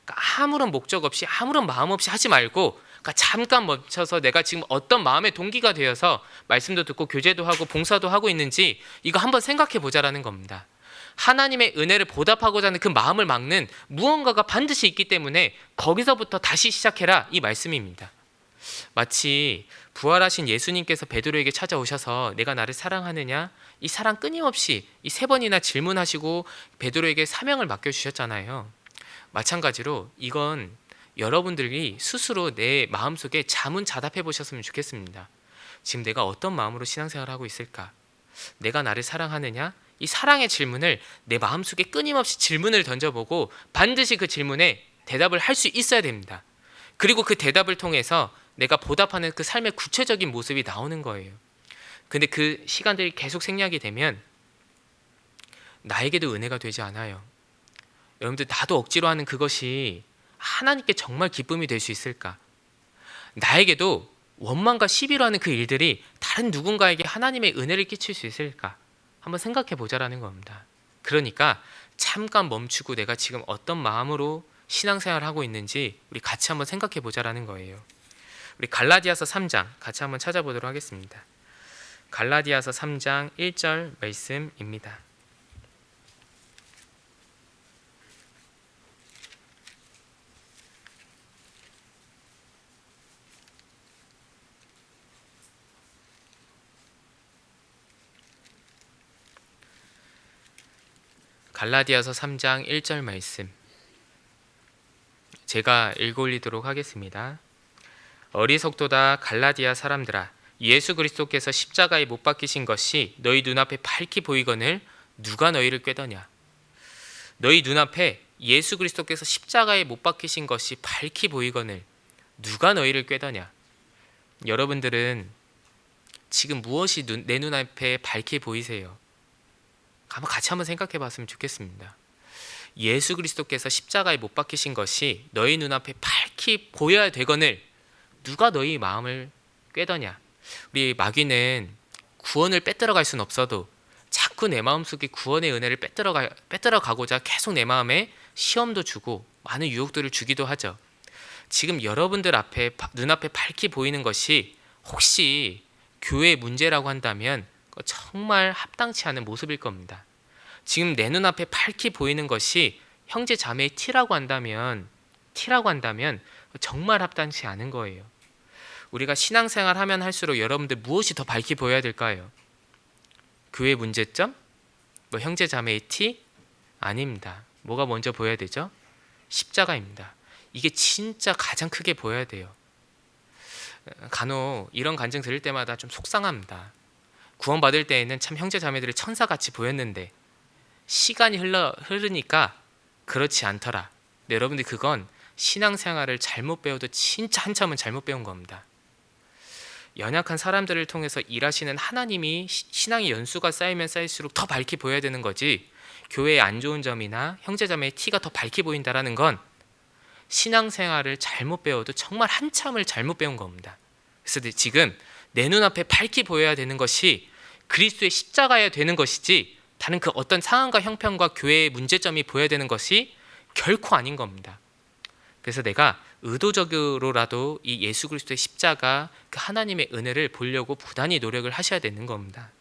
S1: 그러니까 아무런 목적 없이 아무런 마음 없이 하지 말고 그러니까 잠깐 멈춰서 내가 지금 어떤 마음의 동기가 되어서 말씀도 듣고 교제도 하고 봉사도 하고 있는지 이거 한번 생각해 보자라는 겁니다. 하나님의 은혜를 보답하고자 하는 그 마음을 막는 무언가가 반드시 있기 때문에 거기서부터 다시 시작해라 이 말씀입니다. 마치 부활하신 예수님께서 베드로에게 찾아오셔서 내가 나를 사랑하느냐 이 사랑 끊임없이 이 3번이나 질문하시고 베드로에게 사명을 맡겨주셨잖아요. 마찬가지로 이건 여러분들이 스스로 내 마음속에 자문자답해 보셨으면 좋겠습니다. 지금 내가 어떤 마음으로 신앙생활을 하고 있을까? 내가 나를 사랑하느냐? 이 사랑의 질문을 내 마음속에 끊임없이 질문을 던져보고 반드시 그 질문에 대답을 할 수 있어야 됩니다. 그리고 그 대답을 통해서 내가 보답하는 그 삶의 구체적인 모습이 나오는 거예요. 근데 그 시간들이 계속 생략이 되면 나에게도 은혜가 되지 않아요. 여러분들 나도 억지로 하는 그것이 하나님께 정말 기쁨이 될 수 있을까? 나에게도 원망과 시비로 하는 그 일들이 다른 누군가에게 하나님의 은혜를 끼칠 수 있을까? 한번 생각해 보자라는 겁니다. 그러니까 잠깐 멈추고 내가 지금 어떤 마음으로 신앙생활을 하고 있는지 우리 같이 한번 생각해 보자라는 거예요. 우리 갈라디아서 3장 같이 한번 찾아보도록 하겠습니다. 갈라디아서 3장 1절 말씀입니다. 갈라디아서 3장 1절 말씀 제가 읽어 올리도록 하겠습니다. 어리석도다 갈라디아 사람들아 예수 그리스도께서 십자가에 못 박히신 것이 너희 눈앞에 밝히 보이거늘 누가 너희를 꾀더냐. 너희 눈앞에 예수 그리스도께서 십자가에 못 박히신 것이 밝히 보이거늘 누가 너희를 꾀더냐. 여러분들은 지금 무엇이 내 눈앞에 밝히 보이세요? 같이 한번 생각해 봤으면 좋겠습니다. 예수 그리스도께서 십자가에 못 박히신 것이 너희 눈앞에 밝히 보여야 되거늘 누가 너희 마음을 꾀더냐. 우리 마귀는 구원을 빼들어 갈 수는 없어도 자꾸 내 마음속에 구원의 은혜를 빼들어 가고자 계속 내 마음에 시험도 주고 많은 유혹들을 주기도 하죠. 지금 여러분들 앞에 눈앞에 밝히 보이는 것이 혹시 교회 문제라고 한다면 정말 합당치 않은 모습일 겁니다. 지금 내 눈앞에 밝히 보이는 것이 형제 자매의 티라고 한다면 정말 합당치 않은 거예요. 우리가 신앙생활 하면 할수록 여러분들 무엇이 더 밝히 보여야 될까요? 교회 문제점? 형제 자매의 티? 아닙니다. 뭐가 먼저 보여야 되죠? 십자가입니다. 이게 진짜 가장 크게 보여야 돼요. 간혹 이런 간증 들을 때마다 좀 속상합니다. 구원받을 때에는 참 형제 자매들이 천사같이 보였는데 시간이 흐르니까 그렇지 않더라. 네, 여러분들 그건 신앙생활을 잘못 배워도 진짜 한참은 잘못 배운 겁니다. 연약한 사람들을 통해서 일하시는 하나님이 신앙의 연수가 쌓이면 쌓일수록 더 밝게 보여야 되는 거지, 교회의 안 좋은 점이나 형제자매의 티가 더 밝게 보인다라는 건 신앙생활을 잘못 배워도 정말 한참을 잘못 배운 겁니다. 그래서 지금 내 눈앞에 밝게 보여야 되는 것이 그리스도의 십자가여야 되는 것이지, 다른 그 어떤 상황과 형편과 교회의 문제점이 보여야 되는 것이 결코 아닌 겁니다. 그래서 내가 의도적으로라도 이 예수 그리스도의 십자가, 그 하나님의 은혜를 보려고 부단히 노력을 하셔야 되는 겁니다.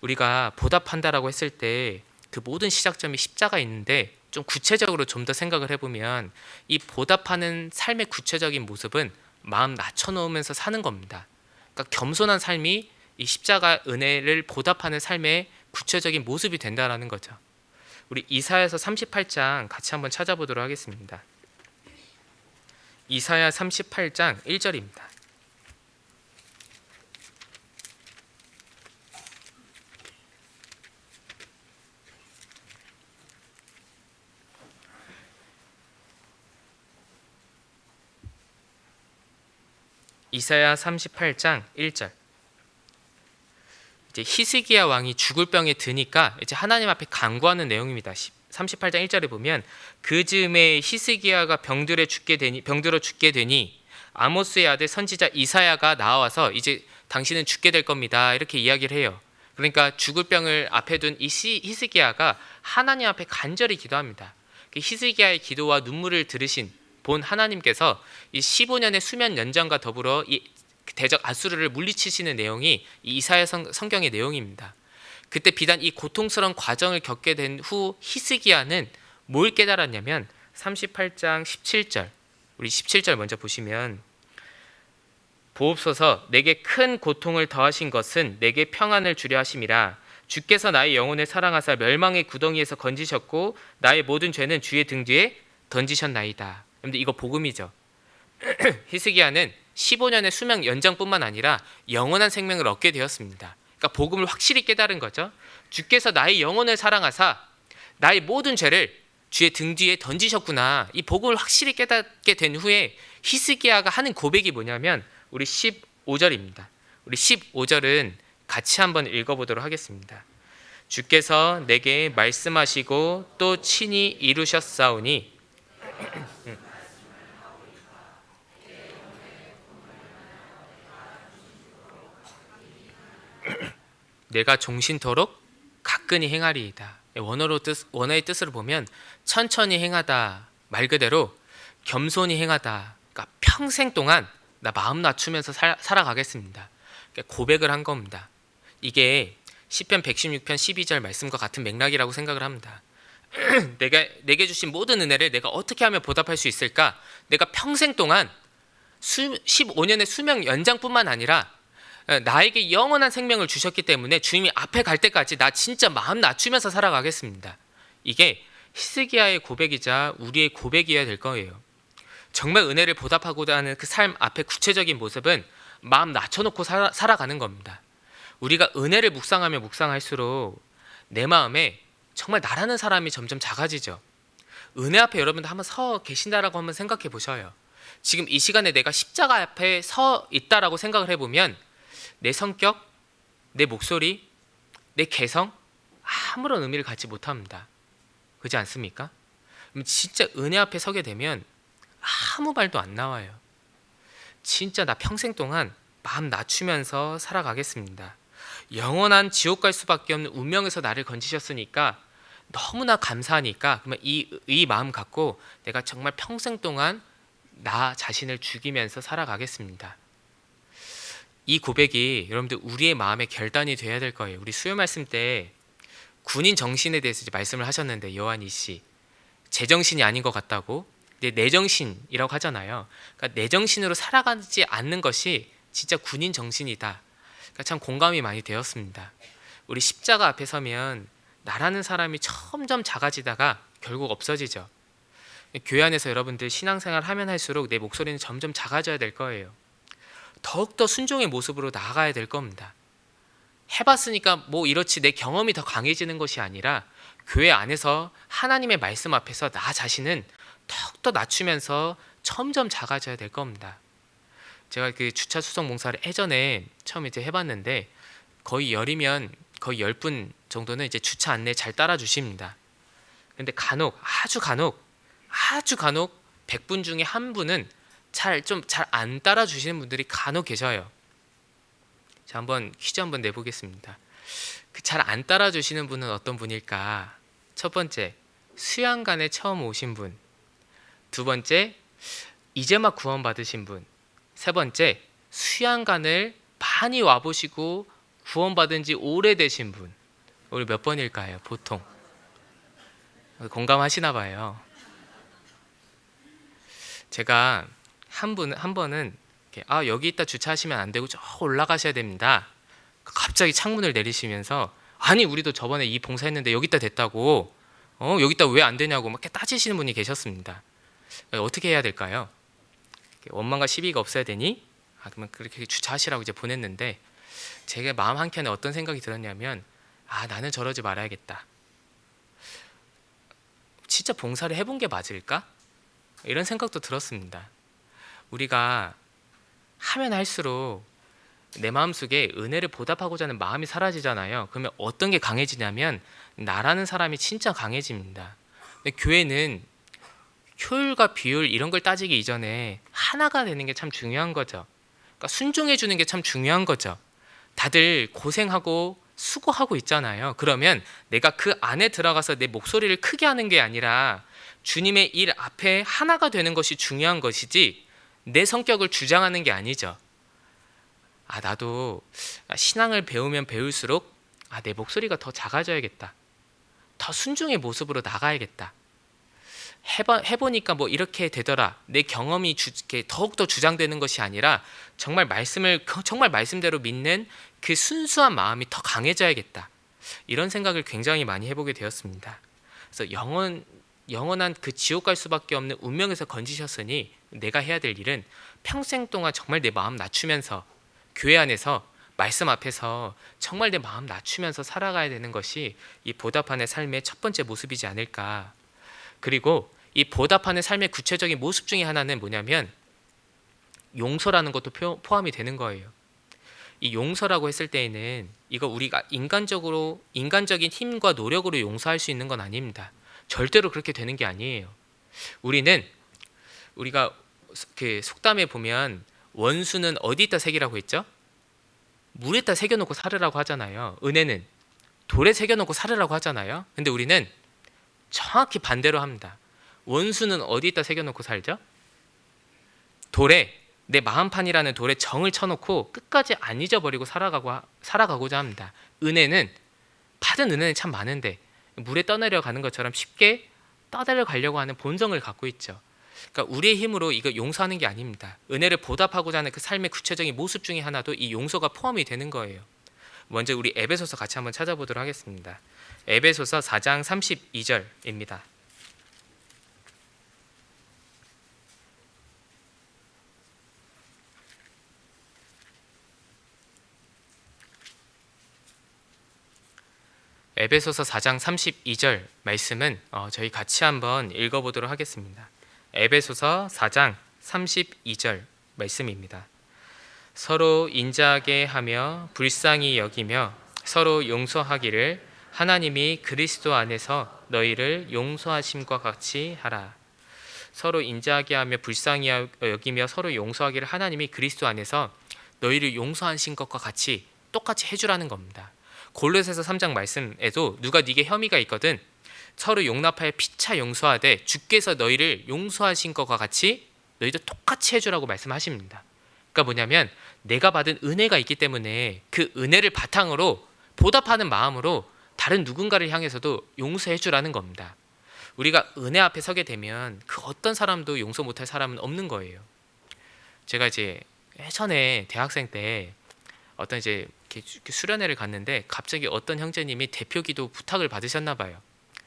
S1: 우리가 보답한다라고 했을 때 그 모든 시작점이 십자가 있는데, 좀 구체적으로 좀 더 생각을 해보면 이 보답하는 삶의 구체적인 모습은 마음 낮춰놓으면서 사는 겁니다. 그러니까 겸손한 삶이 이 십자가 은혜를 보답하는 삶의 구체적인 모습이 된다라는 거죠. 우리 이사야서 38장 같이 한번 찾아보도록 하겠습니다. 이사야 38장 1절입니다. 이사야 38장 1절. 이제 히스기야 왕이 죽을 병에 드니까 이제 하나님 앞에 간구하는 내용입니다. 38장 1절에 보면 그 즈음에 히스기야가 병들어 죽게 되니 아모스의 아들 선지자 이사야가 나와서 이제 당신은 죽게 될 겁니다, 이렇게 이야기를 해요. 그러니까 죽을 병을 앞에 둔 이 히스기야가 하나님 앞에 간절히 기도합니다. 히스기야의 기도와 눈물을 들으신 본 하나님께서 이 15년의 수면 연장과 더불어 이 대적 아수르를 물리치시는 내용이 이 이사야 성경의 내용입니다. 그때 비단 이 고통스러운 과정을 겪게 된 후 히스기야는 뭘 깨달았냐면 38장 17절, 우리 17절 먼저 보시면, 보옵소서 내게 큰 고통을 더하신 것은 내게 평안을 주려 하심이라. 주께서 나의 영혼을 사랑하사 멸망의 구덩이에서 건지셨고 나의 모든 죄는 주의 등 뒤에 던지셨나이다. 여러분들 이거 복음이죠. 히스기야는 15년의 수명 연장뿐만 아니라 영원한 생명을 얻게 되었습니다. 그러니까 복음을 확실히 깨달은 거죠. 주께서 나의 영혼을 사랑하사 나의 모든 죄를 주의 등 뒤에 던지셨구나. 이 복음을 확실히 깨닫게 된 후에 히스기야가 하는 고백이 뭐냐면 우리 15절입니다. 우리 15절은 같이 한번 읽어보도록 하겠습니다. 주께서 내게 말씀하시고 또 친히 이루셨사오니 내가 종신토록 가끈히 행하리이다. 원어의 뜻으로 보면 천천히 행하다, 말 그대로 겸손히 행하다. 그러니까 평생 동안 나 마음 낮추면서 살아가겠습니다. 그러니까 고백을 한 겁니다. 이게 시편 116편 12절 말씀과 같은 맥락이라고 생각을 합니다. 내게 주신 모든 은혜를 내가 어떻게 하면 보답할 수 있을까? 내가 평생 동안 15년의 수명 연장뿐만 아니라 나에게 영원한 생명을 주셨기 때문에 주님이 앞에 갈 때까지 나 진짜 마음 낮추면서 살아가겠습니다. 이게 히스기야의 고백이자 우리의 고백이어야 될 거예요. 정말 은혜를 보답하고자 하는 그 삶 앞에 구체적인 모습은 마음 낮춰놓고 살아가는 겁니다. 우리가 은혜를 묵상하면 묵상할수록 내 마음에 정말 나라는 사람이 점점 작아지죠. 은혜 앞에 여러분들 한번 서 계신다라고 한번 생각해 보셔요. 지금 이 시간에 내가 십자가 앞에 서 있다라고 생각을 해보면 내 성격, 내 목소리, 내 개성 아무런 의미를 갖지 못합니다. 그렇지 않습니까? 진짜 은혜 앞에 서게 되면 아무 말도 안 나와요. 진짜 나 평생 동안 마음 낮추면서 살아가겠습니다. 영원한 지옥 갈 수밖에 없는 운명에서 나를 건지셨으니까 너무나 감사하니까 그러면 이 마음 갖고 내가 정말 평생 동안 나 자신을 죽이면서 살아가겠습니다. 이 고백이 여러분들 우리의 마음의 결단이 돼야 될 거예요. 우리 수요 말씀 때 군인 정신에 대해서 이제 말씀을 하셨는데 요한이 씨 제정신이 아닌 것 같다고, 내 정신이라고 하잖아요. 그러니까 내 정신으로 살아가지 않는 것이 진짜 군인 정신이다. 그러니까 참 공감이 많이 되었습니다. 우리 십자가 앞에 서면 나라는 사람이 점점 작아지다가 결국 없어지죠. 교회 안에서 여러분들 신앙생활 하면 할수록 내 목소리는 점점 작아져야 될 거예요. 더욱더 순종의 모습으로 나아가야 될 겁니다. 해봤으니까 뭐 이렇지 내 경험이 더 강해지는 것이 아니라 교회 안에서 하나님의 말씀 앞에서 나 자신은 더욱더 낮추면서 점점 작아져야 될 겁니다. 제가 그 주차 수송 봉사를 예전에 처음 이제 해봤는데 거의 열이면 거의 10분 정도는 이제 주차 안내 잘 따라 주십니다. 근데 아주 간혹 100분 중에 한 분은 잘 안 따라 주시는 분들이 간혹 계셔요. 자, 한번 퀴즈 한번 내보겠습니다. 그 잘 안 따라 주시는 분은 어떤 분일까? 첫 번째, 수양관에 처음 오신 분. 두 번째, 이제 막 구원 받으신 분. 세 번째, 수양관을 많이 와보시고 구원 받은 지 오래되신 분. 우리 몇 번일까요? 보통 공감하시나 봐요. 제가 한 번은 이렇게, 여기 있다 주차하시면 안 되고 저 올라가셔야 됩니다. 갑자기 창문을 내리시면서 아니 우리도 저번에 이 봉사했는데 여기다 됐다고 여기다 왜 안 되냐고 막 이렇게 따지시는 분이 계셨습니다. 어떻게 해야 될까요? 원망과 시비가 없어야 되니? 그러면 그렇게 주차하시라고 이제 보냈는데 제가 마음 한켠에 어떤 생각이 들었냐면 나는 저러지 말아야겠다. 진짜 봉사를 해본 게 맞을까? 이런 생각도 들었습니다. 우리가 하면 할수록 내 마음속에 은혜를 보답하고자 하는 마음이 사라지잖아요. 그러면 어떤 게 강해지냐면 나라는 사람이 진짜 강해집니다. 근데 교회는 효율과 비율 이런 걸 따지기 이전에 하나가 되는 게 참 중요한 거죠. 그러니까 순종해 주는 게 참 중요한 거죠. 다들 고생하고 수고하고 있잖아요. 그러면 내가 그 안에 들어가서 내 목소리를 크게 하는 게 아니라 주님의 일 앞에 하나가 되는 것이 중요한 것이지 내 성격을 주장하는 게 아니죠. 나도 신앙을 배우면 배울수록 내 목소리가 더 작아져야겠다. 더 순종의 모습으로 나가야겠다. 해보니까 뭐 이렇게 되더라. 내 경험이 더욱더 주장되는 것이 아니라 정말 말씀대로 믿는 그 순수한 마음이 더 강해져야겠다. 이런 생각을 굉장히 많이 해보게 되었습니다. 그래서 영원한 그 지옥 갈 수밖에 없는 운명에서 건지셨으니 내가 해야 될 일은 평생 동안 정말 내 마음 낮추면서 교회 안에서 말씀 앞에서 정말 내 마음 낮추면서 살아가야 되는 것이 이 보답하는 삶의 첫 번째 모습이지 않을까. 그리고 이 보답하는 삶의 구체적인 모습 중에 하나는 뭐냐면 용서라는 것도 포함이 되는 거예요. 이 용서라고 했을 때에는 이거 우리가 인간적인 힘과 노력으로 용서할 수 있는 건 아닙니다. 절대로 그렇게 되는 게 아니에요. 우리가 그 속담에 보면 원수는 어디에다 새기라고 했죠? 물에다 새겨놓고 살으라고 하잖아요. 은혜는 돌에 새겨놓고 살으라고 하잖아요. 근데 우리는 정확히 반대로 합니다. 원수는 어디에다 새겨놓고 살죠? 돌에, 내 마음판이라는 돌에 정을 쳐놓고 끝까지 안 잊어버리고 살아가고자 합니다. 받은 은혜는 참 많은데 물에 떠내려가는 것처럼 쉽게 떠내려가려고 하는 본성을 갖고 있죠. 그러니까 우리의 힘으로 이거 용서하는 게 아닙니다. 은혜를 보답하고자 하는 그 삶의 구체적인 모습 중에 하나도 이 용서가 포함이 되는 거예요. 먼저 우리 에베소서 같이 한번 찾아보도록 하겠습니다. 에베소서 4장 32절입니다. 에베소서 4장 32절 말씀은 저희 같이 한번 읽어보도록 하겠습니다. 에베소서 4장 32절 말씀입니다. 서로 인자하게 하며 불쌍히 여기며 서로 용서하기를 하나님이 그리스도 안에서 너희를 용서하심과 같이 하라. 서로 인자하게 하며 불쌍히 여기며 서로 용서하기를 하나님이 그리스도 안에서 너희를 용서하신 것과 같이 똑같이 해주라는 겁니다. 골로새서 3장 말씀에도 누가 네게 혐의가 있거든 서로 용납하여 피차 용서하되 주께서 너희를 용서하신 것과 같이 너희도 똑같이 해주라고 말씀하십니다. 그러니까 뭐냐면 내가 받은 은혜가 있기 때문에 그 은혜를 바탕으로 보답하는 마음으로 다른 누군가를 향해서도 용서해 주라는 겁니다. 우리가 은혜 앞에 서게 되면 그 어떤 사람도 용서 못할 사람은 없는 거예요. 제가 이제 예전에 대학생 때 어떤 이제 수련회를 갔는데 갑자기 어떤 형제님이 대표 기도 부탁을 받으셨나 봐요.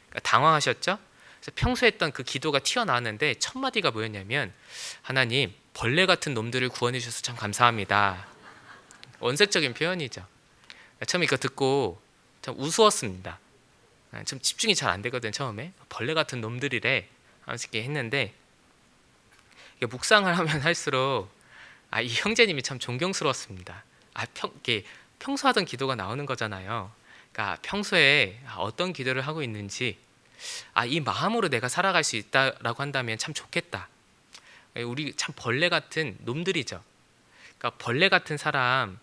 S1: 그러니까 당황하셨죠? 그래서 평소에 했던 그 기도가 튀어나왔는데 첫 마디가 뭐였냐면 하나님 벌레 같은 놈들을 구원해 주셔서 참 감사합니다. 원색적인 표현이죠. 처음에 이거 듣고 참 우스웠습니다. 좀 집중이 잘 안 되거든. 처음에 벌레 같은 놈들이래 하면서 이렇게 했는데, 이게 묵상을 하면 할수록 이 형제님이 참 존경스러웠습니다. 이게 평소 하던 기도가 나오는 거잖아요. 그러니까 평소에 어떤 기도를 하고 있는지, 이 마음으로 내가 살아갈 수 있다라고 한다면 참 좋겠다. 우리 참 벌레 같은 놈들이죠. 그러니까 벌레 같은 사람,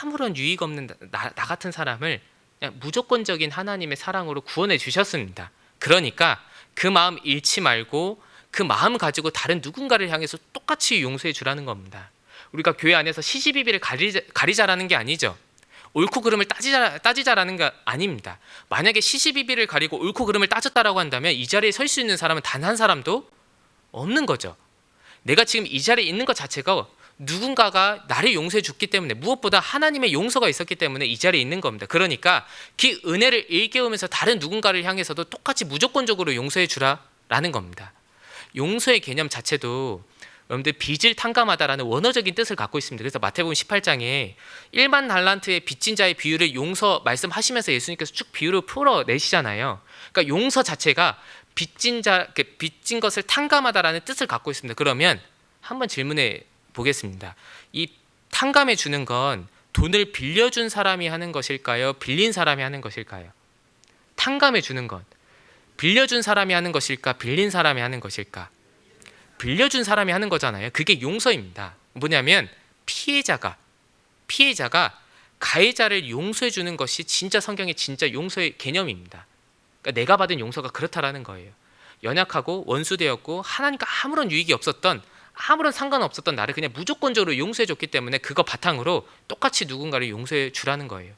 S1: 아무런 유익 없는 나 같은 사람을 그냥 무조건적인 하나님의 사랑으로 구원해 주셨습니다. 그러니까 그 마음 잃지 말고 그 마음 가지고 다른 누군가를 향해서 똑같이 용서해 주라는 겁니다. 우리가 교회 안에서 시시비비를 가리자라는 게 아니죠. 옳고 그름을 따지자라는 게 아닙니다. 만약에 시시비비를 가리고 옳고 그름을 따졌다라고 한다면 이 자리에 설 수 있는 사람은 단 한 사람도 없는 거죠. 내가 지금 이 자리에 있는 것 자체가 누군가가 나를 용서해 줬기 때문에, 무엇보다 하나님의 용서가 있었기 때문에 이 자리에 있는 겁니다. 그러니까 그 은혜를 일깨우면서 다른 누군가를 향해서도 똑같이 무조건적으로 용서해 주라라는 겁니다. 용서의 개념 자체도 여러분들 빚을 탕감하다라는 원어적인 뜻을 갖고 있습니다. 그래서 마태복음 18장에 1만 달란트의 빚진 자의 비유를 용서 말씀하시면서 예수님께서 쭉 비유를 풀어내시잖아요. 그러니까 용서 자체가 빚진 것을 탕감하다라는 뜻을 갖고 있습니다. 그러면 한번 질문해 보겠습니다. 이 탕감해 주는 건 돈을 빌려준 사람이 하는 것일까요? 빌린 사람이 하는 것일까요? 탕감해 주는 건 빌려준 사람이 하는 것일까? 빌린 사람이 하는 것일까? 빌려준 사람이 하는 거잖아요. 그게 용서입니다. 뭐냐면 피해자가 가해자를 용서해 주는 것이 진짜 성경의 진짜 용서의 개념입니다. 그러니까 내가 받은 용서가 그렇다라는 거예요. 연약하고 원수되었고 하나님과 아무런 유익이 없었던, 아무런 상관없었던 나를 그냥 무조건적으로 용서해 줬기 때문에 그거 바탕으로 똑같이 누군가를 용서해 주라는 거예요.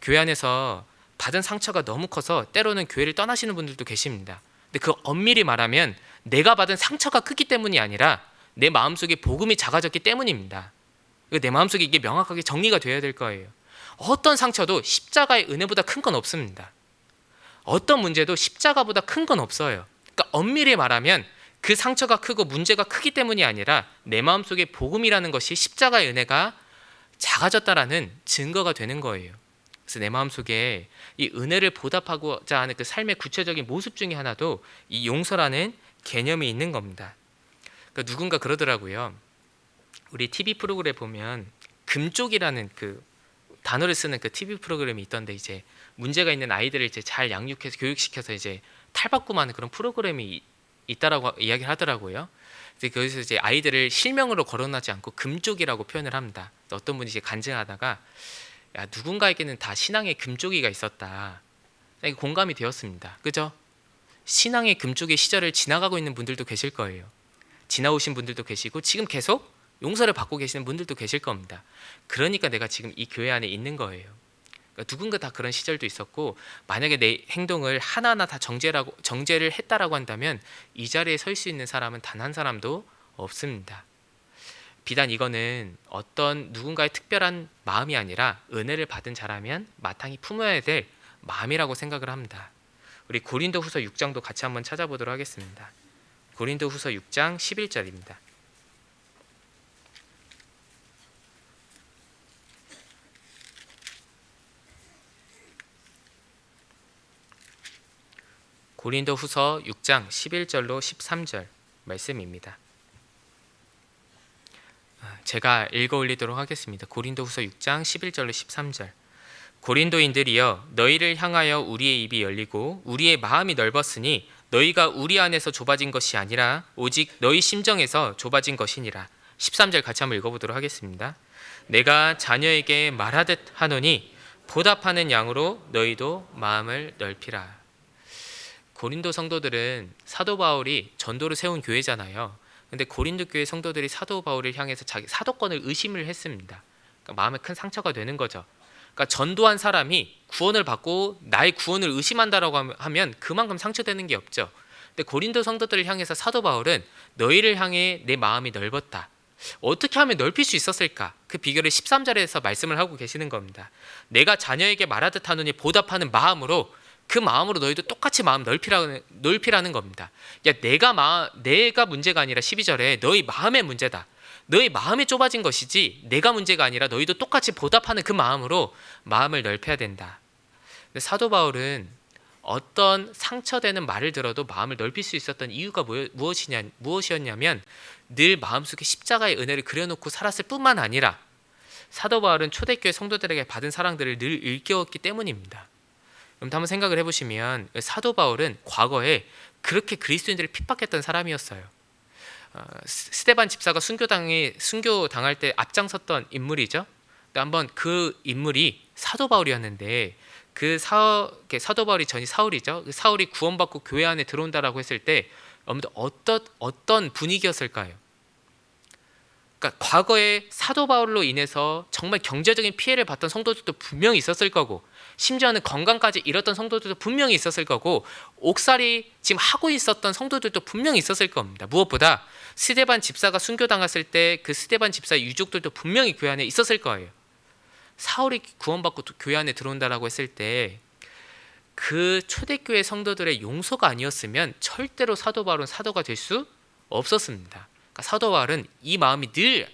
S1: 교회 안에서 받은 상처가 너무 커서 때로는 교회를 떠나시는 분들도 계십니다. 근데 그 엄밀히 말하면 내가 받은 상처가 크기 때문이 아니라 내 마음속에 복음이 작아졌기 때문입니다. 내 마음속에 이게 명확하게 정리가 되어야 될 거예요. 어떤 상처도 십자가의 은혜보다 큰 건 없습니다. 어떤 문제도 십자가보다 큰 건 없어요. 그러니까 엄밀히 말하면 그 상처가 크고 문제가 크기 때문이 아니라 내 마음속에 복음이라는 것이 십자가의 은혜가 작아졌다라는 증거가 되는 거예요. 그래서 내 마음속에 이 은혜를 보답하고자 하는 그 삶의 구체적인 모습 중에 하나도 이 용서라는 개념이 있는 겁니다. 그러니까 누군가 그러더라고요. 우리 TV 프로그램에 보면 금쪽이라는 그 단어를 쓰는 그 TV 프로그램이 있던데, 이제 문제가 있는 아이들을 이제 잘 양육해서 교육시켜서 이제 탈바꿈하는 그런 프로그램이 있다라고 이야기를 하더라고요. 거기서 이제 아이들을 실명으로 거론하지 않고 금쪽이라고 표현을 합니다. 어떤 분이 이제 간증하다가 누군가에게는 다 신앙의 금쪽이가 있었다. 공감이 되었습니다. 그죠? 신앙의 금쪽의 시절을 지나가고 있는 분들도 계실 거예요. 지나오신 분들도 계시고 지금 계속 용서를 받고 계시는 분들도 계실 겁니다. 그러니까 내가 지금 이 교회 안에 있는 거예요. 그러니까 누군가 다 그런 시절도 있었고, 만약에 내 행동을 하나하나 다 정죄를 했다라고 한다면 이 자리에 설 수 있는 사람은 단 한 사람도 없습니다. 비단 이거는 어떤 누군가의 특별한 마음이 아니라 은혜를 받은 자라면 마땅히 품어야 될 마음이라고 생각을 합니다. 우리 고린도후서 6장도 같이 한번 찾아보도록 하겠습니다. 고린도후서 6장 11절입니다. 고린도후서 6장 11절로 13절 말씀입니다. 제가 읽어 올리도록 하겠습니다. 고린도후서 6장 11절로 13절. 고린도인들이여, 너희를 향하여 우리의 입이 열리고 우리의 마음이 넓었으니 너희가 우리 안에서 좁아진 것이 아니라 오직 너희 심정에서 좁아진 것이니라. 13절 같이 한번 읽어보도록 하겠습니다. 내가 자녀에게 말하듯 하노니 보답하는 양으로 너희도 마음을 넓히라. 고린도 성도들은 사도 바울이 전도를 세운 교회잖아요. 근데 고린도 교회 성도들이 사도 바울을 향해서 자기 사도권을 의심을 했습니다. 그러니까 마음에 큰 상처가 되는 거죠. 그러니까 전도한 사람이 구원을 받고 나의 구원을 의심한다라고 하면 그만큼 상처되는 게 없죠. 근데 고린도 성도들을 향해서 사도 바울은 너희를 향해 내 마음이 넓었다. 어떻게 하면 넓힐 수 있었을까? 그 비결을 13절에서 말씀을 하고 계시는 겁니다. 내가 자녀에게 말하듯 하노니 보답하는 마음으로, 그 마음으로 너희도 똑같이 마음 넓히라는 겁니다. 야, 내가 문제가 아니라 12절에 너희 마음의 문제다. 너희 마음이 좁아진 것이지 내가 문제가 아니라 너희도 똑같이 보답하는 그 마음으로 마음을 넓혀야 된다. 근데 사도 바울은 어떤 상처되는 말을 들어도 마음을 넓힐 수 있었던 이유가 무엇이었냐면 늘 마음속에 십자가의 은혜를 그려놓고 살았을 뿐만 아니라 사도 바울은 초대교회 성도들에게 받은 사랑들을 늘 일깨웠기 때문입니다. 그럼 한번 생각을 해보시면 사도 바울은 과거에 그렇게 그리스도인들을 핍박했던 사람이었어요. 스데반 집사가 순교당할 때 앞장섰던 인물이죠. 근데 한번 그 인물이 사도 바울이었는데 사도 바울이 전이 사울이죠. 그 사울이 구원받고 교회 안에 들어온다라고 했을 때 어떤 분위기였을까요? 그러니까 과거에 사도 바울로 인해서 정말 경제적인 피해를 봤던 성도들도 분명히 있었을 거고, 심지어는 건강까지 잃었던 성도들도 분명히 있었을 거고, 옥살이 지금 하고 있었던 성도들도 분명히 있었을 겁니다. 무엇보다 스데반 집사가 순교당했을 때 그 스데반 집사의 유족들도 분명히 교회 안에 있었을 거예요. 사울이 구원받고 교회 안에 들어온다라고 했을 때 그 초대교회 성도들의 용서가 아니었으면 절대로 사도 바울은 사도가 될 수 없었습니다. 그러니까 사도 바울은 이 마음이 늘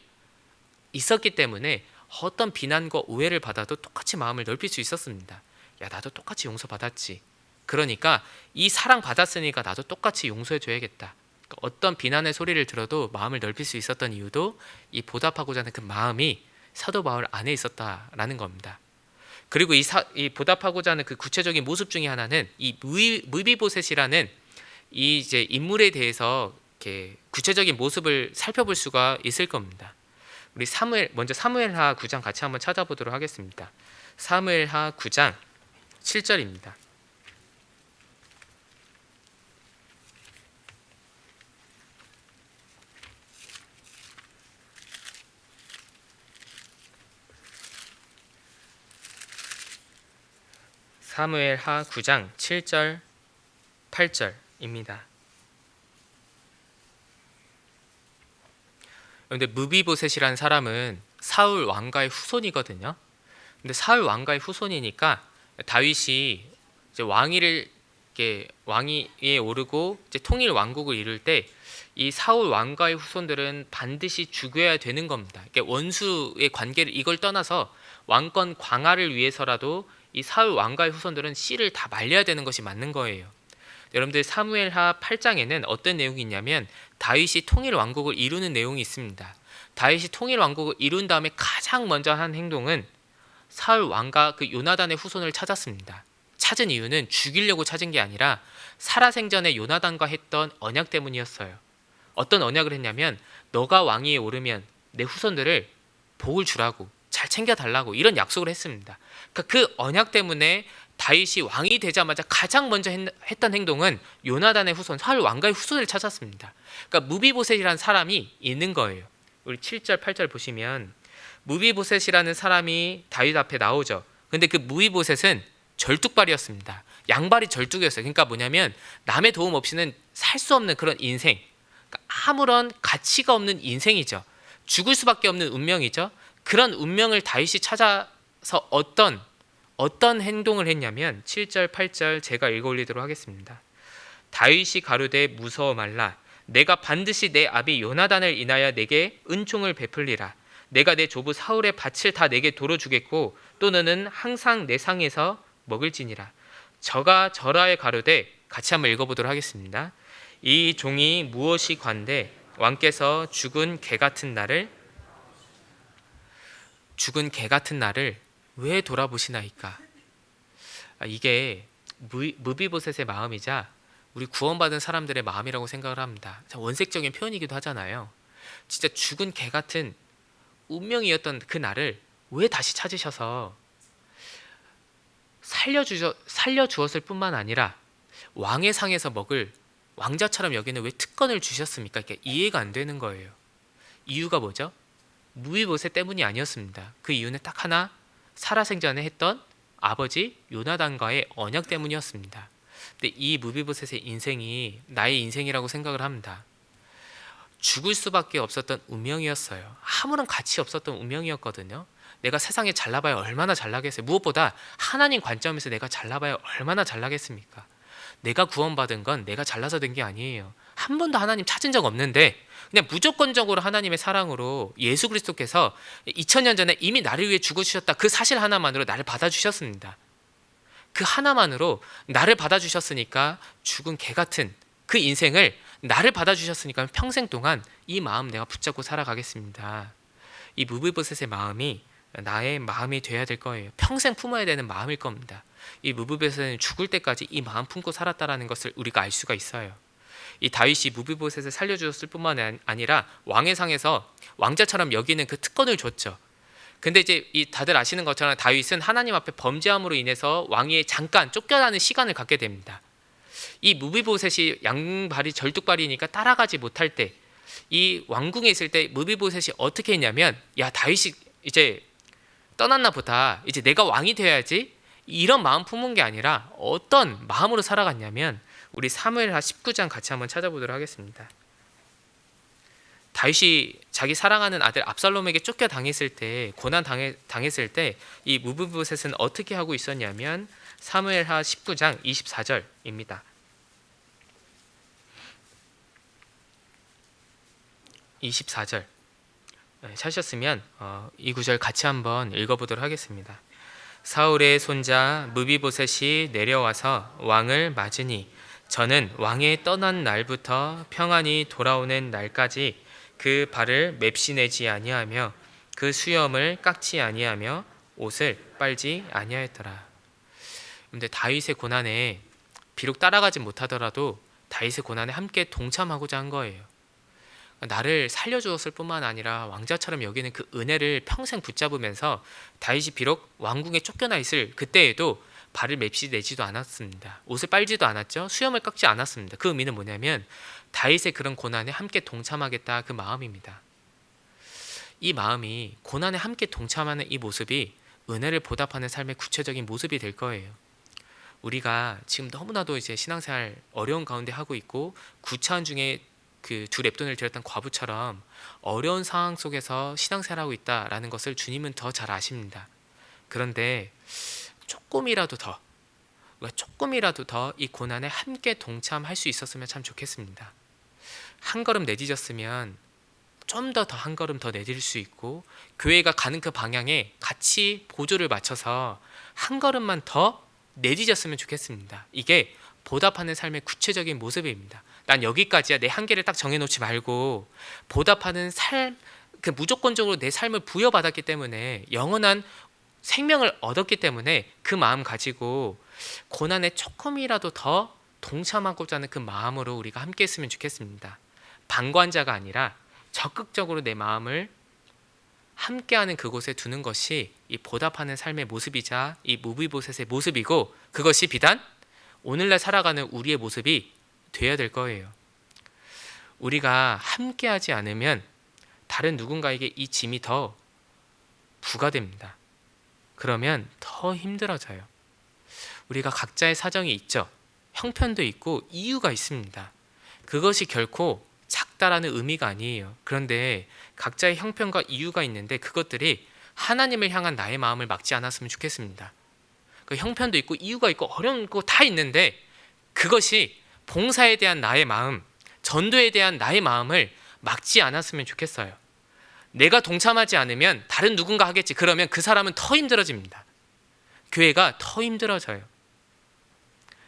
S1: 있었기 때문에 어떤 비난과 오해를 받아도 똑같이 마음을 넓힐 수 있었습니다. 야, 나도 똑같이 용서받았지. 그러니까 이 사랑 받았으니까 나도 똑같이 용서해줘야겠다. 그러니까 어떤 비난의 소리를 들어도 마음을 넓힐 수 있었던 이유도 이 보답하고자 하는 그 마음이 사도 바울 안에 있었다라는 겁니다. 그리고 이 보답하고자 하는 그 구체적인 모습 중에 하나는 이 무비보셋이라는 이 이제 인물에 대해서 이렇게 구체적인 모습을 살펴볼 수가 있을 겁니다. 우리 먼저 사무엘하 9장 같이 한번 찾아보도록 하겠습니다. 사무엘하 9장 7절입니다. 사무엘하 9장 7절 8절입니다. 그런데 무비보셋이라는 사람은 사울 왕가의 후손이거든요. 근데 사울 왕가의 후손이니까 다윗이 이제 왕위에 오르고 이제 통일 왕국을 이룰 때 이 사울 왕가의 후손들은 반드시 죽여야 되는 겁니다. 그러니까 원수의 관계를 이걸 떠나서 왕권 강화를 위해서라도 이 사울 왕가의 후손들은 씨를 다 말려야 되는 것이 맞는 거예요. 여러분들 사무엘하 8장에는 어떤 내용이 있냐면 다윗이 통일 왕국을 이루는 내용이 있습니다. 다윗이 통일 왕국을 이룬 다음에 가장 먼저 한 행동은 사울 왕가 그 요나단의 후손을 찾았습니다. 찾은 이유는 죽이려고 찾은 게 아니라 살아생전에 요나단과 했던 언약 때문이었어요. 어떤 언약을 했냐면 너가 왕위에 오르면 내 후손들을 복을 주라고, 잘 챙겨달라고, 이런 약속을 했습니다. 그러니까 그 언약 때문에 다윗이 왕이 되자마자 가장 먼저 했던 행동은 요나단의 후손, 사울 왕가의 후손을 찾았습니다. 그러니까 무비보셋이라는 사람이 있는 거예요. 우리 7절 8절 보시면 무비보셋이라는 사람이 다윗 앞에 나오죠. 근데 그 무비보셋은 절뚝발이었습니다. 양발이 절뚝이었어요. 그러니까 뭐냐면 남의 도움 없이는 살 수 없는 그런 인생, 그러니까 아무런 가치가 없는 인생이죠. 죽을 수밖에 없는 운명이죠. 그런 운명을 다윗이 찾아서 어떤 행동을 했냐면 7절 8절 제가 읽어 올리도록 하겠습니다. 다윗이 가로되 무서워 말라. 내가 반드시 내 아비 요나단을 인하여 내게 은총을 베풀리라. 내가 내 조부 사울의 밭을 다 내게 도로 주겠고 또 너는 항상 내 상에서 먹을지니라. 저가 절하에 가로되, 같이 한번 읽어보도록 하겠습니다. 이 종이 무엇이 관대 왕께서 죽은 개 같은 나를 왜 돌아보시나이까. 이게 무비보셋의 마음이자 우리 구원받은 사람들의 마음이라고 생각을 합니다. 원색적인 표현이기도 하잖아요. 진짜 죽은 개 같은 운명이었던 그 나를 왜 다시 찾으셔서 살려주었을 뿐만 아니라 왕의 상에서 먹을 왕자처럼 여기는 왜 특권을 주셨습니까? 그러니까 이해가 안 되는 거예요. 이유가 뭐죠? 무비보셋 때문이 아니었습니다. 그 이유는 딱 하나, 살아생전에 했던 아버지 요나단과의 언약 때문이었습니다. 근데 이 무비보셋의 인생이 나의 인생이라고 생각을 합니다. 죽을 수밖에 없었던 운명이었어요. 아무런 가치 없었던 운명이었거든요. 내가 세상에 잘나봐야 얼마나 잘나겠어요. 무엇보다 하나님 관점에서 내가 잘나봐야 얼마나 잘나겠습니까? 내가 구원받은 건 내가 잘나서 된 게 아니에요. 한 번도 하나님 찾은 적 없는데 그냥 무조건적으로 하나님의 사랑으로 예수 그리스도께서 2000년 전에 이미 나를 위해 죽어주셨다. 그 사실 하나만으로 나를 받아주셨습니다. 그 하나만으로 나를 받아주셨으니까 죽은 개 같은 그 인생을 나를 받아주셨으니까 평생 동안 이 마음 내가 붙잡고 살아가겠습니다. 이 무비보셋의 마음이 나의 마음이 돼야 될 거예요. 평생 품어야 되는 마음일 겁니다. 이 무비보셋은 죽을 때까지 이 마음 품고 살았다라는 것을 우리가 알 수가 있어요. 이 다윗이 무비보셋을 살려주었을 뿐만 아니라 왕의 상에서 왕자처럼 여기는 그 특권을 줬죠. 근데 이제 이 다들 아시는 것처럼 다윗은 하나님 앞에 범죄함으로 인해서 왕위에 잠깐 쫓겨나는 시간을 갖게 됩니다. 이 무비보셋이 양발이 절뚝발이니까 따라가지 못할 때, 이 왕궁에 있을 때 무비보셋이 어떻게 했냐면, 야 다윗이 이제 떠났나 보다, 이제 내가 왕이 되어야지, 이런 마음 품은 게 아니라 어떤 마음으로 살아갔냐면, 우리 사무엘하 19장 같이 한번 찾아보도록 하겠습니다. 다윗이 자기 사랑하는 아들 압살롬에게 쫓겨당했을 때, 고난 당했을 때 이 무비보셋은 어떻게 하고 있었냐면 사무엘하 19장 24절입니다. 24절 찾으셨으면 이 구절 같이 한번 읽어보도록 하겠습니다. 사울의 손자 무비보셋이 내려와서 왕을 맞으니 저는 왕이 떠난 날부터 평안히 돌아오는 날까지 그 발을 맵시내지 아니하며 그 수염을 깎지 아니하며 옷을 빨지 아니하였더라. 근데 다윗의 고난에 비록 따라가지 못하더라도 다윗의 고난에 함께 동참하고자 한 거예요. 나를 살려주었을 뿐만 아니라 왕자처럼 여기는 그 은혜를 평생 붙잡으면서 다윗이 비록 왕궁에 쫓겨나 있을 그때에도 발을 맵시내지도 않았습니다. 옷을 빨지도 않았죠. 수염을 깎지 않았습니다. 그 의미는 뭐냐면 다윗의 그런 고난에 함께 동참하겠다, 그 마음입니다. 이 마음이 고난에 함께 동참하는 이 모습이 은혜를 보답하는 삶의 구체적인 모습이 될 거예요. 우리가 지금 너무나도 이제 신앙생활 어려운 가운데 하고 있고, 구차한 중에 그 두 랩돈을 드렸던 과부처럼 어려운 상황 속에서 신앙생활하고 있다라는 것을 주님은 더 잘 아십니다. 그런데 조금이라도 더 이 고난에 함께 동참할 수 있었으면 참 좋겠습니다. 한 걸음 내디뎠으면 좀 더 한 걸음 더 내딜 수 있고, 교회가 가는 그 방향에 같이 보조를 맞춰서 한 걸음만 더 내디뎠으면 좋겠습니다. 이게 보답하는 삶의 구체적인 모습입니다. 난 여기까지야, 내 한계를 딱 정해놓지 말고 보답하는 삶, 그 무조건적으로 내 삶을 부여받았기 때문에, 영원한 생명을 얻었기 때문에 그 마음 가지고 고난에 조금이라도 더 동참하고자 하는 그 마음으로 우리가 함께 했으면 좋겠습니다. 방관자가 아니라 적극적으로 내 마음을 함께하는 그곳에 두는 것이 이 보답하는 삶의 모습이자 이 무비보셋의 모습이고, 그것이 비단 오늘날 살아가는 우리의 모습이 되어야 될 거예요. 우리가 함께하지 않으면 다른 누군가에게 이 짐이 더 부과됩니다. 그러면 더 힘들어져요. 우리가 각자의 사정이 있죠. 형편도 있고 이유가 있습니다. 그것이 결코 작다라는 의미가 아니에요. 그런데 각자의 형편과 이유가 있는데 그것들이 하나님을 향한 나의 마음을 막지 않았으면 좋겠습니다. 그 형편도 있고 이유가 있고 어려운 거 다 있는데 그것이 봉사에 대한 나의 마음, 전도에 대한 나의 마음을 막지 않았으면 좋겠어요. 내가 동참하지 않으면 다른 누군가 하겠지. 그러면 그 사람은 더 힘들어집니다. 교회가 더 힘들어져요.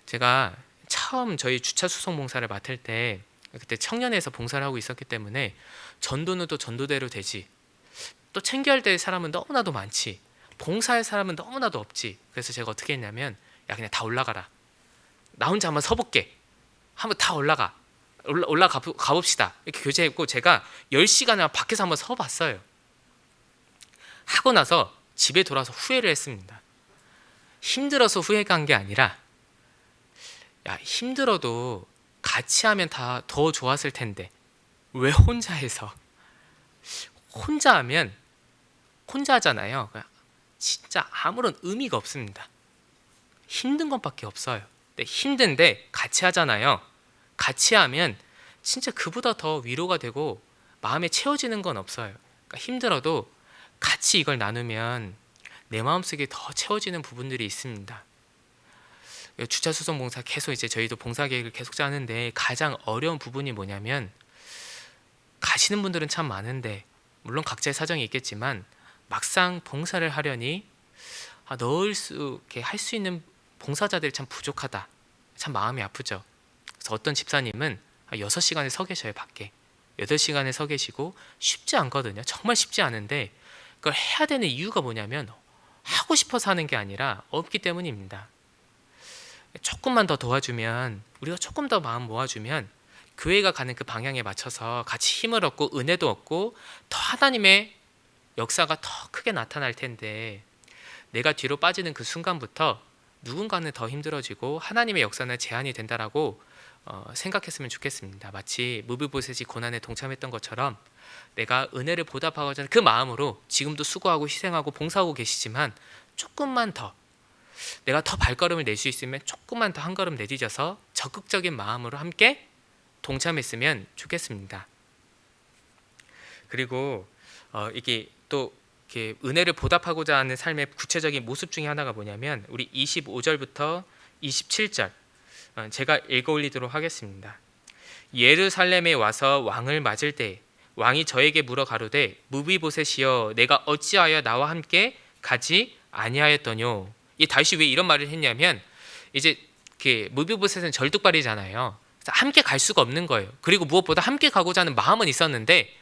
S1: 제가 처음 저희 주차 수송 봉사를 맡을 때, 그때 청년회에서 봉사를 하고 있었기 때문에 전도는 또 전도대로 되지, 또 챙겨야 될 사람은 너무나도 많지, 봉사할 사람은 너무나도 없지. 그래서 제가 어떻게 했냐면, 야 그냥 다 올라가라, 나 혼자 한번 서볼게, 한번 다 올라가 봅시다, 이렇게 교제했고, 제가 10시간을 밖에서 한번 서봤어요. 하고 나서 집에 돌아서 후회를 했습니다. 힘들어서 후회가 한 게 아니라, 야 힘들어도 같이 하면 다 더 좋았을 텐데 왜 혼자 해서, 혼자 하면 혼자 하잖아요. 진짜 아무런 의미가 없습니다. 힘든 것밖에 없어요. 근데 힘든데 같이 하잖아요. 같이 하면 진짜 그보다 더 위로가 되고 마음에 채워지는 건 없어요. 그러니까 힘들어도 같이 이걸 나누면 내 마음속에 더 채워지는 부분들이 있습니다. 주차 수송 봉사 계속 이제 저희도 봉사 계획을 계속 짜는데 가장 어려운 부분이 뭐냐면 가시는 분들은 참 많은데 물론 각자의 사정이 있겠지만 막상 봉사를 하려니 넣을 수 이렇게 할 수 있는 봉사자들이 참 부족하다. 참 마음이 아프죠. 그래서 어떤 집사님은 6시간을 서 계셔요. 밖에 8시간을 서 계시고 쉽지 않거든요. 정말 쉽지 않은데 그걸 해야 되는 이유가 뭐냐면 하고 싶어서 하는 게 아니라 없기 때문입니다. 조금만 더 도와주면, 우리가 조금 더 마음 모아주면 교회가 가는 그 방향에 맞춰서 같이 힘을 얻고 은혜도 얻고 더 하나님의 역사가 더 크게 나타날 텐데, 내가 뒤로 빠지는 그 순간부터 누군가는 더 힘들어지고 하나님의 역사는 제한이 된다라고 생각했으면 좋겠습니다. 마치 무비보셋이 고난에 동참했던 것처럼 내가 은혜를 보답하고자 하는 그 마음으로 지금도 수고하고 희생하고 봉사하고 계시지만 조금만 더, 내가 더 발걸음을 낼 수 있으면 조금만 더 한 걸음 내딛어서 적극적인 마음으로 함께 동참했으면 좋겠습니다. 그리고 이게 또 이렇게 은혜를 보답하고자 하는 삶의 구체적인 모습 중에 하나가 뭐냐면 우리 25절부터 27절 제가 읽어 올리도록 하겠습니다. 예루살렘에 와서 왕을 맞을 때 왕이 저에게 물어 가로되 무비보셋이여 내가 어찌하여 나와 함께 가지 아니하였더뇨. 이 다윗이 왜 이런 말을 했냐면 이제 무비보셋은 절뚝발이잖아요. 함께 갈 수가 없는 거예요. 그리고 무엇보다 함께 가고자 하는 마음은 있었는데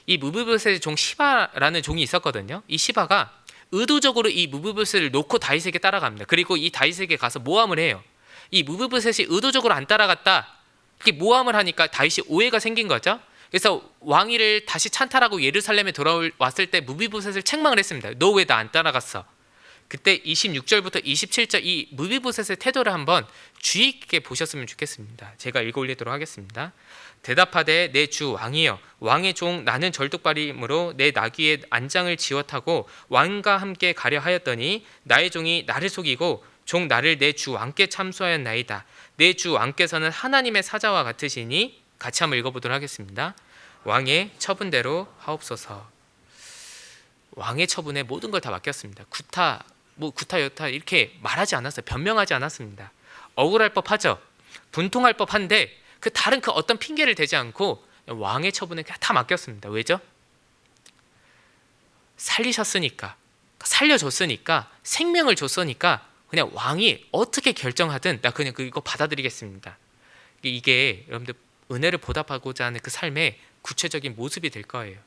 S1: 이 무비보셋의 종 시바라는 종이 있었거든요. 이 시바가 의도적으로 이 무비보셋을 놓고 다윗에게 따라갑니다. 그리고 이 다윗에게 가서 모함을 해요. 이 무비보셋이 의도적으로 안 따라갔다, 이렇게 모함을 하니까 다윗이 오해가 생긴 거죠. 그래서 왕위를 다시 찬탈하고 예루살렘에 돌아왔을 때 무비보셋을 책망을 했습니다. 너 왜 나 안 따라갔어? 그때 26절부터 27절 이 무비보셋의 태도를 한번 주의 있게 보셨으면 좋겠습니다. 제가 읽어 올리도록 하겠습니다. 대답하되 내 주 왕이여 왕의 종 나는 절뚝발이므로 내 나귀의 안장을 지어 타고 왕과 함께 가려 하였더니 나의 종이 나를 속이고 종 나를 내 주 왕께 참소하였나이다. 내 주 왕께서는 하나님의 사자와 같으시니, 같이 한번 읽어보도록 하겠습니다. 왕의 처분대로 하옵소서. 왕의 처분에 모든 걸 다 맡겼습니다. 구타 여타 이렇게 말하지 않았어요. 변명하지 않았습니다. 억울할 법하죠. 분통할 법한데 그 다른 그 어떤 핑계를 대지 않고 왕의 처분에 다 맡겼습니다. 왜죠? 살리셨으니까, 살려줬으니까, 생명을 줬으니까 그냥 왕이 어떻게 결정하든 나 그냥 이거 받아들이겠습니다. 이게 여러분들 은혜를 보답하고자 하는 그 삶의 구체적인 모습이 될 거예요.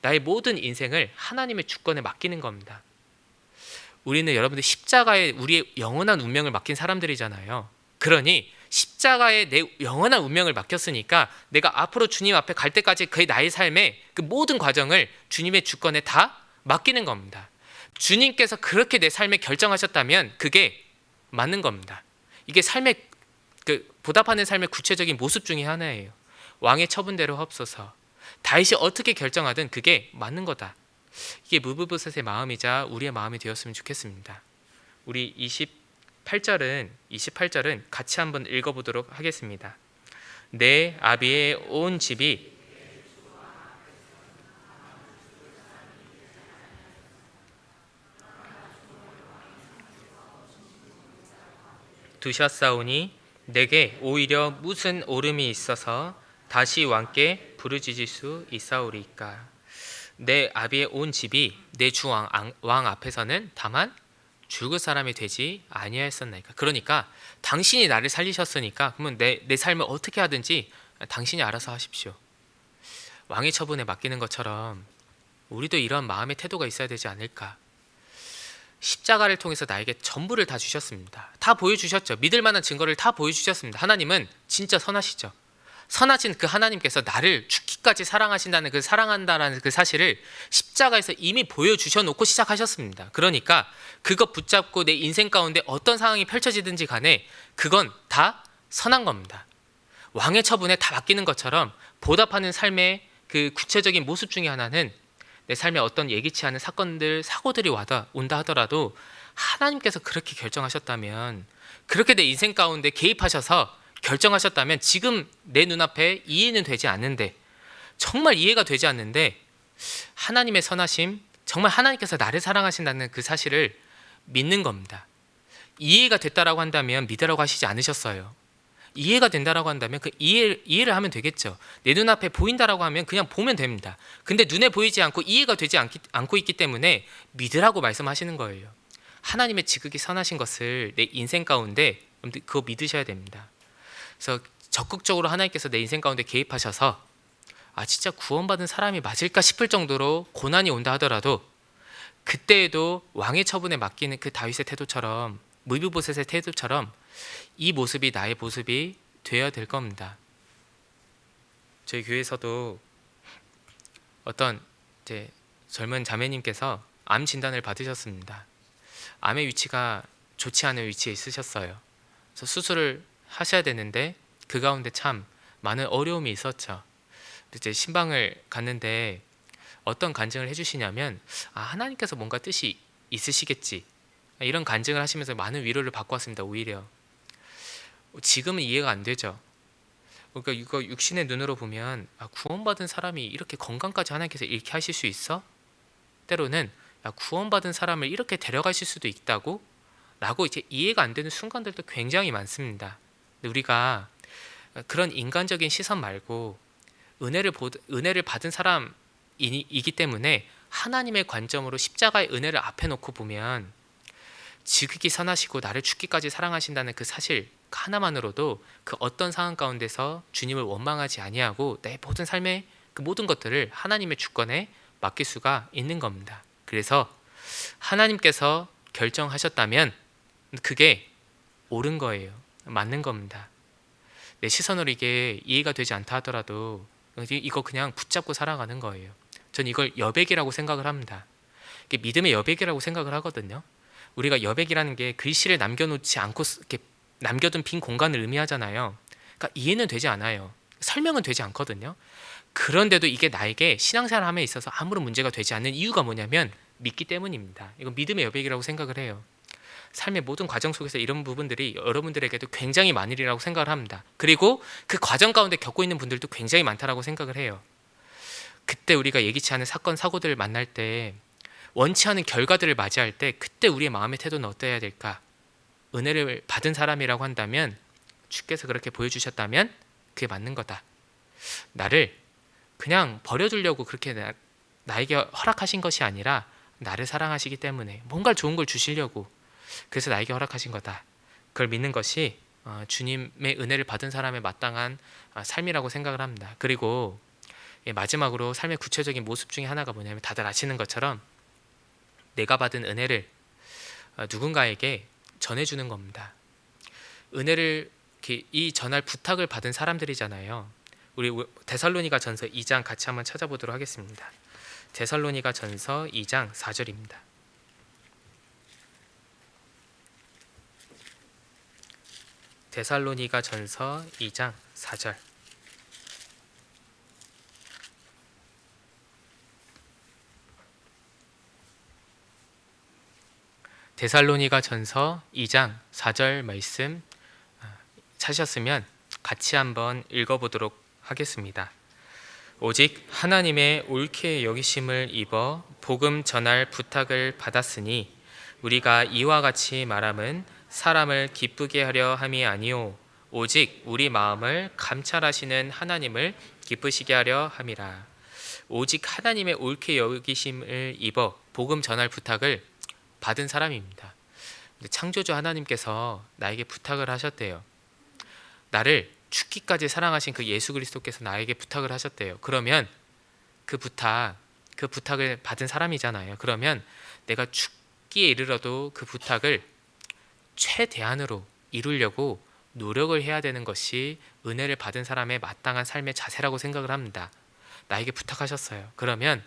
S1: 나의 모든 인생을 하나님의 주권에 맡기는 겁니다. 우리는 여러분들 십자가에 우리의 영원한 운명을 맡긴 사람들이잖아요. 그러니 십자가에 내 영원한 운명을 맡겼으니까 내가 앞으로 주님 앞에 갈 때까지 그 나의 삶의 그 모든 과정을 주님의 주권에 다 맡기는 겁니다. 주님께서 그렇게 내 삶에 결정하셨다면 그게 맞는 겁니다. 이게 삶의 보답하는 삶의 구체적인 모습 중에 하나예요. 왕의 처분대로 하옵소서. 다윗이 어떻게 결정하든 그게 맞는 거다. 이게 무비보셋의 마음이자 우리의 마음이 되었으면 좋겠습니다. 우리 28절은 같이 한번 읽어보도록 하겠습니다. 내 아비의 온 집이 두셨사오니 내게 오히려 무슨 오름이 있어서 다시 왕께 부르짖을 수 있사오리까. 내 아비의 온 집이 내 주 왕 앞에서는 다만 죽을 사람이 되지 아니하였었나이까. 그러니까 당신이 나를 살리셨으니까 그러면 내 삶을 어떻게 하든지 당신이 알아서 하십시오. 왕의 처분에 맡기는 것처럼 우리도 이런 마음의 태도가 있어야 되지 않을까. 십자가를 통해서 나에게 전부를 다 주셨습니다. 다 보여주셨죠. 믿을 만한 증거를 다 보여주셨습니다. 하나님은 진짜 선하시죠. 선하신 그 하나님께서 나를 죽기까지 사랑하신다는 그 사랑한다라는 그 사실을 십자가에서 이미 보여주셔놓고 시작하셨습니다. 그러니까 그거 붙잡고 내 인생 가운데 어떤 상황이 펼쳐지든지 간에 그건 다 선한 겁니다. 왕의 처분에 다 맡기는 것처럼 보답하는 삶의 그 구체적인 모습 중에 하나는 내 삶에 어떤 예기치 않은 사건들, 사고들이 온다 하더라도 하나님께서 그렇게 결정하셨다면, 그렇게 내 인생 가운데 개입하셔서 결정하셨다면 지금 내 눈앞에 이해는 되지 않는데, 정말 이해가 되지 않는데 하나님의 선하심, 정말 하나님께서 나를 사랑하신다는 그 사실을 믿는 겁니다. 이해가 됐다라고 한다면 믿으라고 하시지 않으셨어요. 이해가 된다라고 한다면 그 이해를 하면 되겠죠. 내 눈앞에 보인다라고 하면 그냥 보면 됩니다. 근데 눈에 보이지 않고 이해가 되지 않고 있기 때문에 믿으라고 말씀하시는 거예요. 하나님의 지극히 선하신 것을 내 인생 가운데 그거 믿으셔야 됩니다. 그래서 적극적으로 하나님께서 내 인생 가운데 개입하셔서 진짜 구원받은 사람이 맞을까 싶을 정도로 고난이 온다 하더라도 그때에도 왕의 처분에 맡기는 그 다윗의 태도처럼, 무비보셋의 태도처럼 이 모습이 나의 모습이 되어야 될 겁니다. 저희 교회에서도 어떤 이제 젊은 자매님께서 암 진단을 받으셨습니다. 암의 위치가 좋지 않은 위치에 있으셨어요. 그래서 수술을 하셔야 되는데 그 가운데 참 많은 어려움이 있었죠. 이제 신방을 갔는데 어떤 간증을 해주시냐면 하나님께서 뭔가 뜻이 있으시겠지, 이런 간증을 하시면서 많은 위로를 받고 왔습니다. 오히려 지금은 이해가 안 되죠. 그러니까 이거 육신의 눈으로 보면 구원받은 사람이 이렇게 건강까지 하나님께서 잃게 하실 수 있어? 때로는 구원받은 사람을 이렇게 데려가실 수도 있다고? 라고 이제 이해가 안 되는 순간들도 굉장히 많습니다. 근데 우리가 그런 인간적인 시선 말고 은혜를 받은 사람이기 때문에 하나님의 관점으로 십자가의 은혜를 앞에 놓고 보면 지극히 선하시고 나를 죽기까지 사랑하신다는 그 사실 하나만으로도 그 어떤 상황 가운데서 주님을 원망하지 아니하고 내 모든 삶의 그 모든 것들을 하나님의 주권에 맡길 수가 있는 겁니다. 그래서 하나님께서 결정하셨다면 그게 옳은 거예요. 맞는 겁니다. 내 시선으로 이게 이해가 되지 않다 하더라도 이거 그냥 붙잡고 살아가는 거예요. 전 이걸 여백이라고 생각을 합니다. 이게 믿음의 여백이라고 생각을 하거든요. 우리가 여백이라는 게 글씨를 남겨놓지 않고 이렇게 남겨둔 빈 공간을 의미하잖아요. 그러니까 이해는 되지 않아요. 설명은 되지 않거든요. 그런데도 이게 나에게 신앙생활함에 있어서 아무런 문제가 되지 않는 이유가 뭐냐면 믿기 때문입니다. 이건 믿음의 여백이라고 생각을 해요. 삶의 모든 과정 속에서 이런 부분들이 여러분들에게도 굉장히 많으리라고 생각을 합니다. 그리고 그 과정 가운데 겪고 있는 분들도 굉장히 많다라고 생각을 해요. 그때 우리가 예기치 않은 사건 사고들을 만날 때, 원치 않은 결과들을 맞이할 때 그때 우리의 마음의 태도는 어떠해야 될까? 은혜를 받은 사람이라고 한다면, 주께서 그렇게 보여주셨다면 그게 맞는 거다. 나를 그냥 버려두려고 그렇게 나에게 허락하신 것이 아니라 나를 사랑하시기 때문에 뭔가 좋은 걸 주시려고, 그래서 나에게 허락하신 거다. 그걸 믿는 것이 주님의 은혜를 받은 사람의 마땅한 삶이라고 생각을 합니다. 그리고 마지막으로 삶의 구체적인 모습 중에 하나가 뭐냐면, 다들 아시는 것처럼 내가 받은 은혜를 누군가에게 전해주는 겁니다. 은혜를 이 전할 부탁을 받은 사람들이잖아요. 우리 데살로니가 전서 2장 같이 한번 찾아보도록 하겠습니다. 데살로니가 전서 2장 4절입니다. 데살로니가 전서 2장 4절. 데살로니가 전서 2장 4절 말씀 찾으셨으면 같이 한번 읽어보도록 하겠습니다. 오직 하나님의 옳게 여기심을 입어 복음 전할 부탁을 받았으니 우리가 이와 같이 말함은 사람을 기쁘게 하려 함이 아니오 오직 우리 마음을 감찰하시는 하나님을 기쁘시게 하려 함이라. 오직 하나님의 옳게 여기심을 입어 복음 전할 부탁을 받은 사람입니다. 창조주 하나님께서 나에게 부탁을 하셨대요. 나를 죽기까지 사랑하신 그 예수 그리스도께서 나에게 부탁을 하셨대요. 그러면 그 부탁을 받은 사람이잖아요. 그러면 내가 죽기에 이르러도 그 부탁을 최대한으로 이루려고 노력을 해야 되는 것이 은혜를 받은 사람의 마땅한 삶의 자세라고 생각을 합니다. 나에게 부탁하셨어요. 그러면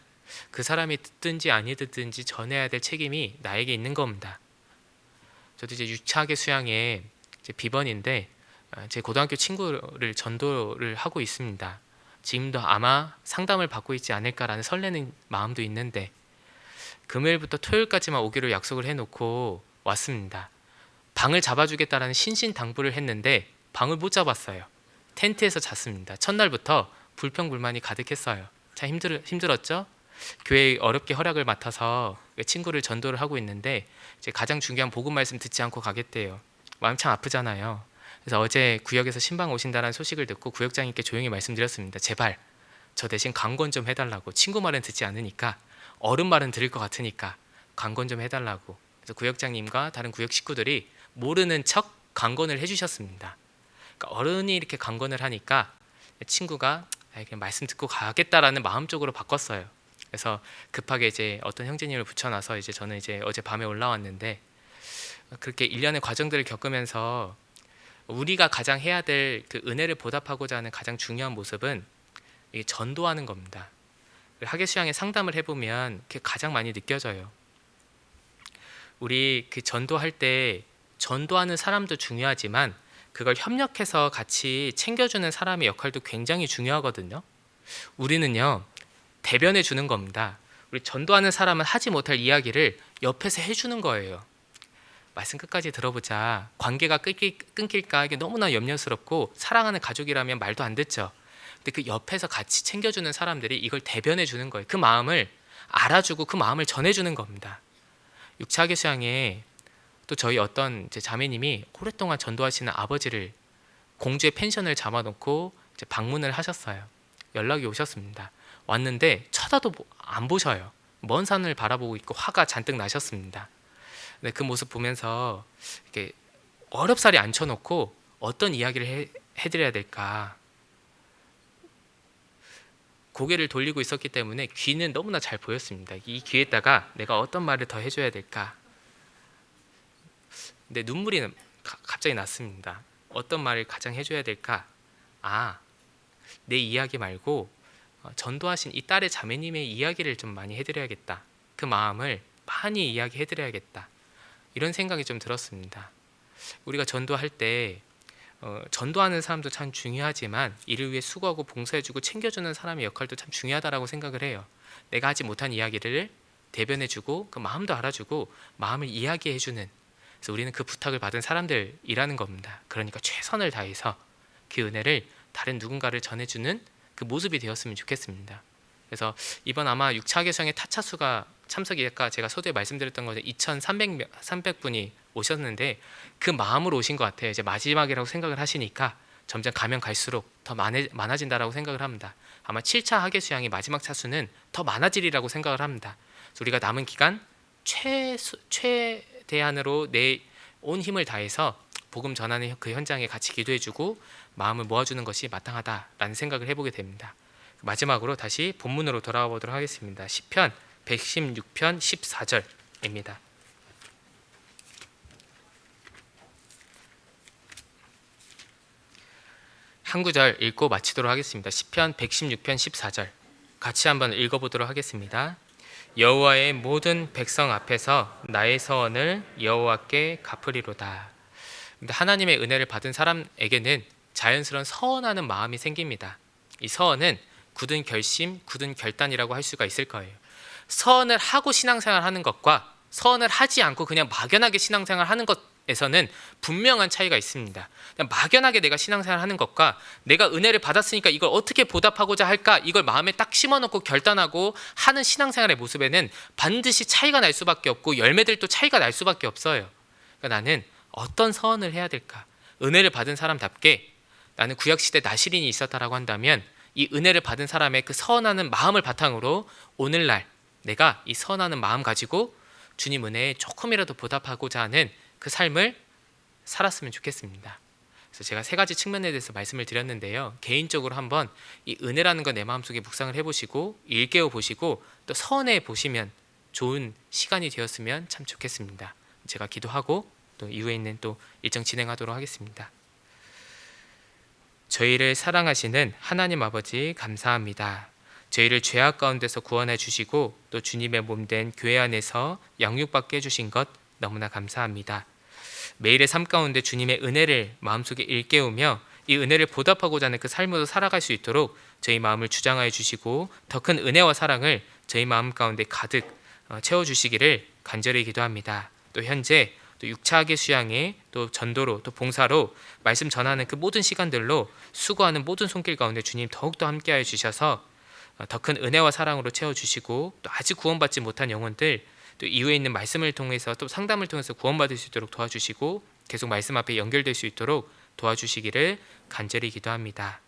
S1: 그 사람이 듣든지 아니 듣든지 전해야 될 책임이 나에게 있는 겁니다. 저도 이제 유차계 수양의 비번인데 제 고등학교 친구를 전도를 하고 있습니다. 지금도 아마 상담을 받고 있지 않을까라는 설레는 마음도 있는데, 금요일부터 토요일까지만 오기로 약속을 해놓고 왔습니다. 방을 잡아주겠다라는 신신당부를 했는데 방을 못 잡았어요. 텐트에서 잤습니다. 첫날부터 불평불만이 가득했어요. 참 힘들었죠? 교회 어렵게 허락을 맡아서 그 친구를 전도를 하고 있는데 이제 가장 중요한 복음 말씀 듣지 않고 가겠대요. 마음 참 아프잖아요. 그래서 어제 구역에서 신방 오신다는 소식을 듣고 구역장님께 조용히 말씀드렸습니다. 제발 저 대신 강권 좀 해달라고. 친구 말은 듣지 않으니까, 어른 말은 들을 것 같으니까 강권 좀 해달라고. 그래서 구역장님과 다른 구역 식구들이 모르는 척 강권을 해주셨습니다. 그러니까 어른이 이렇게 강권을 하니까 친구가 그냥 말씀 듣고 가겠다라는 마음 쪽으로 바꿨어요. 그래서 급하게 이제 어떤 형제님을 붙여놔서 이제 저는 이제 어제 밤에 올라왔는데, 그렇게 일련의 과정들을 겪으면서 우리가 가장 해야 될 그 은혜를 보답하고자 하는 가장 중요한 모습은 이게 전도하는 겁니다. 하계수양에 상담을 해보면 그게 가장 많이 느껴져요. 우리 그 전도할 때 전도하는 사람도 중요하지만 그걸 협력해서 같이 챙겨주는 사람의 역할도 굉장히 중요하거든요. 우리는요, 대변해 주는 겁니다. 우리 전도하는 사람은 하지 못할 이야기를 옆에서 해주는 거예요. 말씀 끝까지 들어보자. 관계가 끊길까 이게 너무나 염려스럽고, 사랑하는 가족이라면 말도 안 듣죠. 근데 그 옆에서 같이 챙겨주는 사람들이 이걸 대변해 주는 거예요. 그 마음을 알아주고 그 마음을 전해주는 겁니다. 육차계수양에 또 저희 어떤 제 자매님이 오랫동안 전도하시는 아버지를 공주의 펜션을 잡아놓고 이제 방문을 하셨어요. 연락이 오셨습니다. 왔는데 쳐다도 안 보셔요. 먼 산을 바라보고 있고 화가 잔뜩 나셨습니다. 근데 그 모습 보면서 이렇게 어렵사리 앉혀놓고 어떤 이야기를 해드려야 될까, 고개를 돌리고 있었기 때문에 귀는 너무나 잘 보였습니다. 이 귀에다가 내가 어떤 말을 더 해줘야 될까. 근데 눈물이 갑자기 났습니다. 어떤 말을 가장 해줘야 될까. 내 이야기 말고 전도하신 이 딸의 자매님의 이야기를 좀 많이 해드려야겠다. 그 마음을 많이 이야기해드려야겠다. 이런 생각이 좀 들었습니다. 우리가 전도할 때 전도하는 사람도 참 중요하지만 이를 위해 수고하고 봉사해주고 챙겨주는 사람의 역할도 참 중요하다라고 생각을 해요. 내가 하지 못한 이야기를 대변해주고 그 마음도 알아주고 마음을 이야기해주는, 그래서 우리는 그 부탁을 받은 사람들이라는 겁니다. 그러니까 최선을 다해서 그 은혜를 다른 누군가를 전해주는 그 모습이 되었으면 좋겠습니다. 그래서 이번 아마 6차 개성의 타차수가 참석이 아까 제가 서두에 말씀드렸던 것처럼 2,300분이 오셨는데 그 마음으로 오신 것 같아요. 이제 마지막이라고 생각을 하시니까 점점 가면 갈수록 더 많아진다라고 생각을 합니다. 아마 7차 하계 수양이 마지막 차수는 더 많아지리라고 생각을 합니다. 그래서 우리가 남은 기간 최대한으로 내 온 힘을 다해서 복음 전하는 그 현장에 같이 기도해주고 마음을 모아주는 것이 마땅하다라는 생각을 해보게 됩니다. 마지막으로 다시 본문으로 돌아와 보도록 하겠습니다. 시편 116편 14절입니다. 한 구절 읽고 마치도록 하겠습니다. 시편 116편 14절 같이 한번 읽어보도록 하겠습니다. 여호와의 모든 백성 앞에서 나의 서원을 여호와께 갚으리로다. 하나님의 은혜를 받은 사람에게는 자연스러운 서원하는 마음이 생깁니다. 이 서원은 굳은 결심, 굳은 결단이라고 할 수가 있을 거예요. 서원을 하고 신앙생활 하는 것과 서원을 하지 않고 그냥 막연하게 신앙생활 하는 것에서는 분명한 차이가 있습니다. 그냥 막연하게 내가 신앙생활 하는 것과 내가 은혜를 받았으니까 이걸 어떻게 보답하고자 할까, 이걸 마음에 딱 심어놓고 결단하고 하는 신앙생활의 모습에는 반드시 차이가 날 수밖에 없고 열매들도 차이가 날 수밖에 없어요. 그러니까 나는 어떤 서원을 해야 될까? 은혜를 받은 사람답게 나는 구약시대 나시린이 있었다라고 한다면 이 은혜를 받은 사람의 그 서원하는 마음을 바탕으로 오늘날 내가 이 서원하는 마음 가지고 주님 은혜에 조금이라도 보답하고자 하는 그 삶을 살았으면 좋겠습니다. 그래서 제가 세 가지 측면에 대해서 말씀을 드렸는데요. 개인적으로 한번 이 은혜라는 거 내 마음속에 묵상을 해보시고 일깨워 보시고 또 서원해 보시면 좋은 시간이 되었으면 참 좋겠습니다. 제가 기도하고 또 이후에 있는 또 일정 진행하도록 하겠습니다. 저희를 사랑하시는 하나님 아버지 감사합니다. 저희를 죄악 가운데서 구원해 주시고 또 주님의 몸된 교회 안에서 양육받게 해주신 것 너무나 감사합니다. 매일의 삶 가운데 주님의 은혜를 마음속에 일깨우며 이 은혜를 보답하고자 하는 그 삶으로 살아갈 수 있도록 저희 마음을 주장하여 주시고 더 큰 은혜와 사랑을 저희 마음 가운데 가득 채워주시기를 간절히 기도합니다. 또 현재 또 6차 하계 수양에 또 전도로 또 봉사로 말씀 전하는 그 모든 시간들로 수고하는 모든 손길 가운데 주님 더욱더 함께하여 주셔서 더 큰 은혜와 사랑으로 채워주시고 또 아직 구원받지 못한 영혼들 또 이후에 있는 말씀을 통해서 또 상담을 통해서 구원받을 수 있도록 도와주시고 계속 말씀 앞에 연결될 수 있도록 도와주시기를 간절히 기도합니다.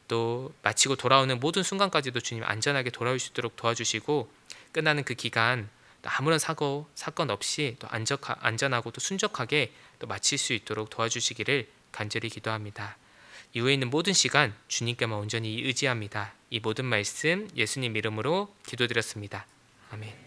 S1: 또 마치고 돌아오는 모든 순간까지도 주님 안전하게 돌아올 수 있도록 도와주시고 끝나는 그 기간 아무런 사건 없이 또 안전하고 또 순적하게 또 마칠 수 있도록 도와주시기를 간절히 기도합니다. 이후에 있는 모든 시간 주님께만 온전히 의지합니다. 이 모든 말씀 예수님 이름으로 기도드렸습니다. 아멘.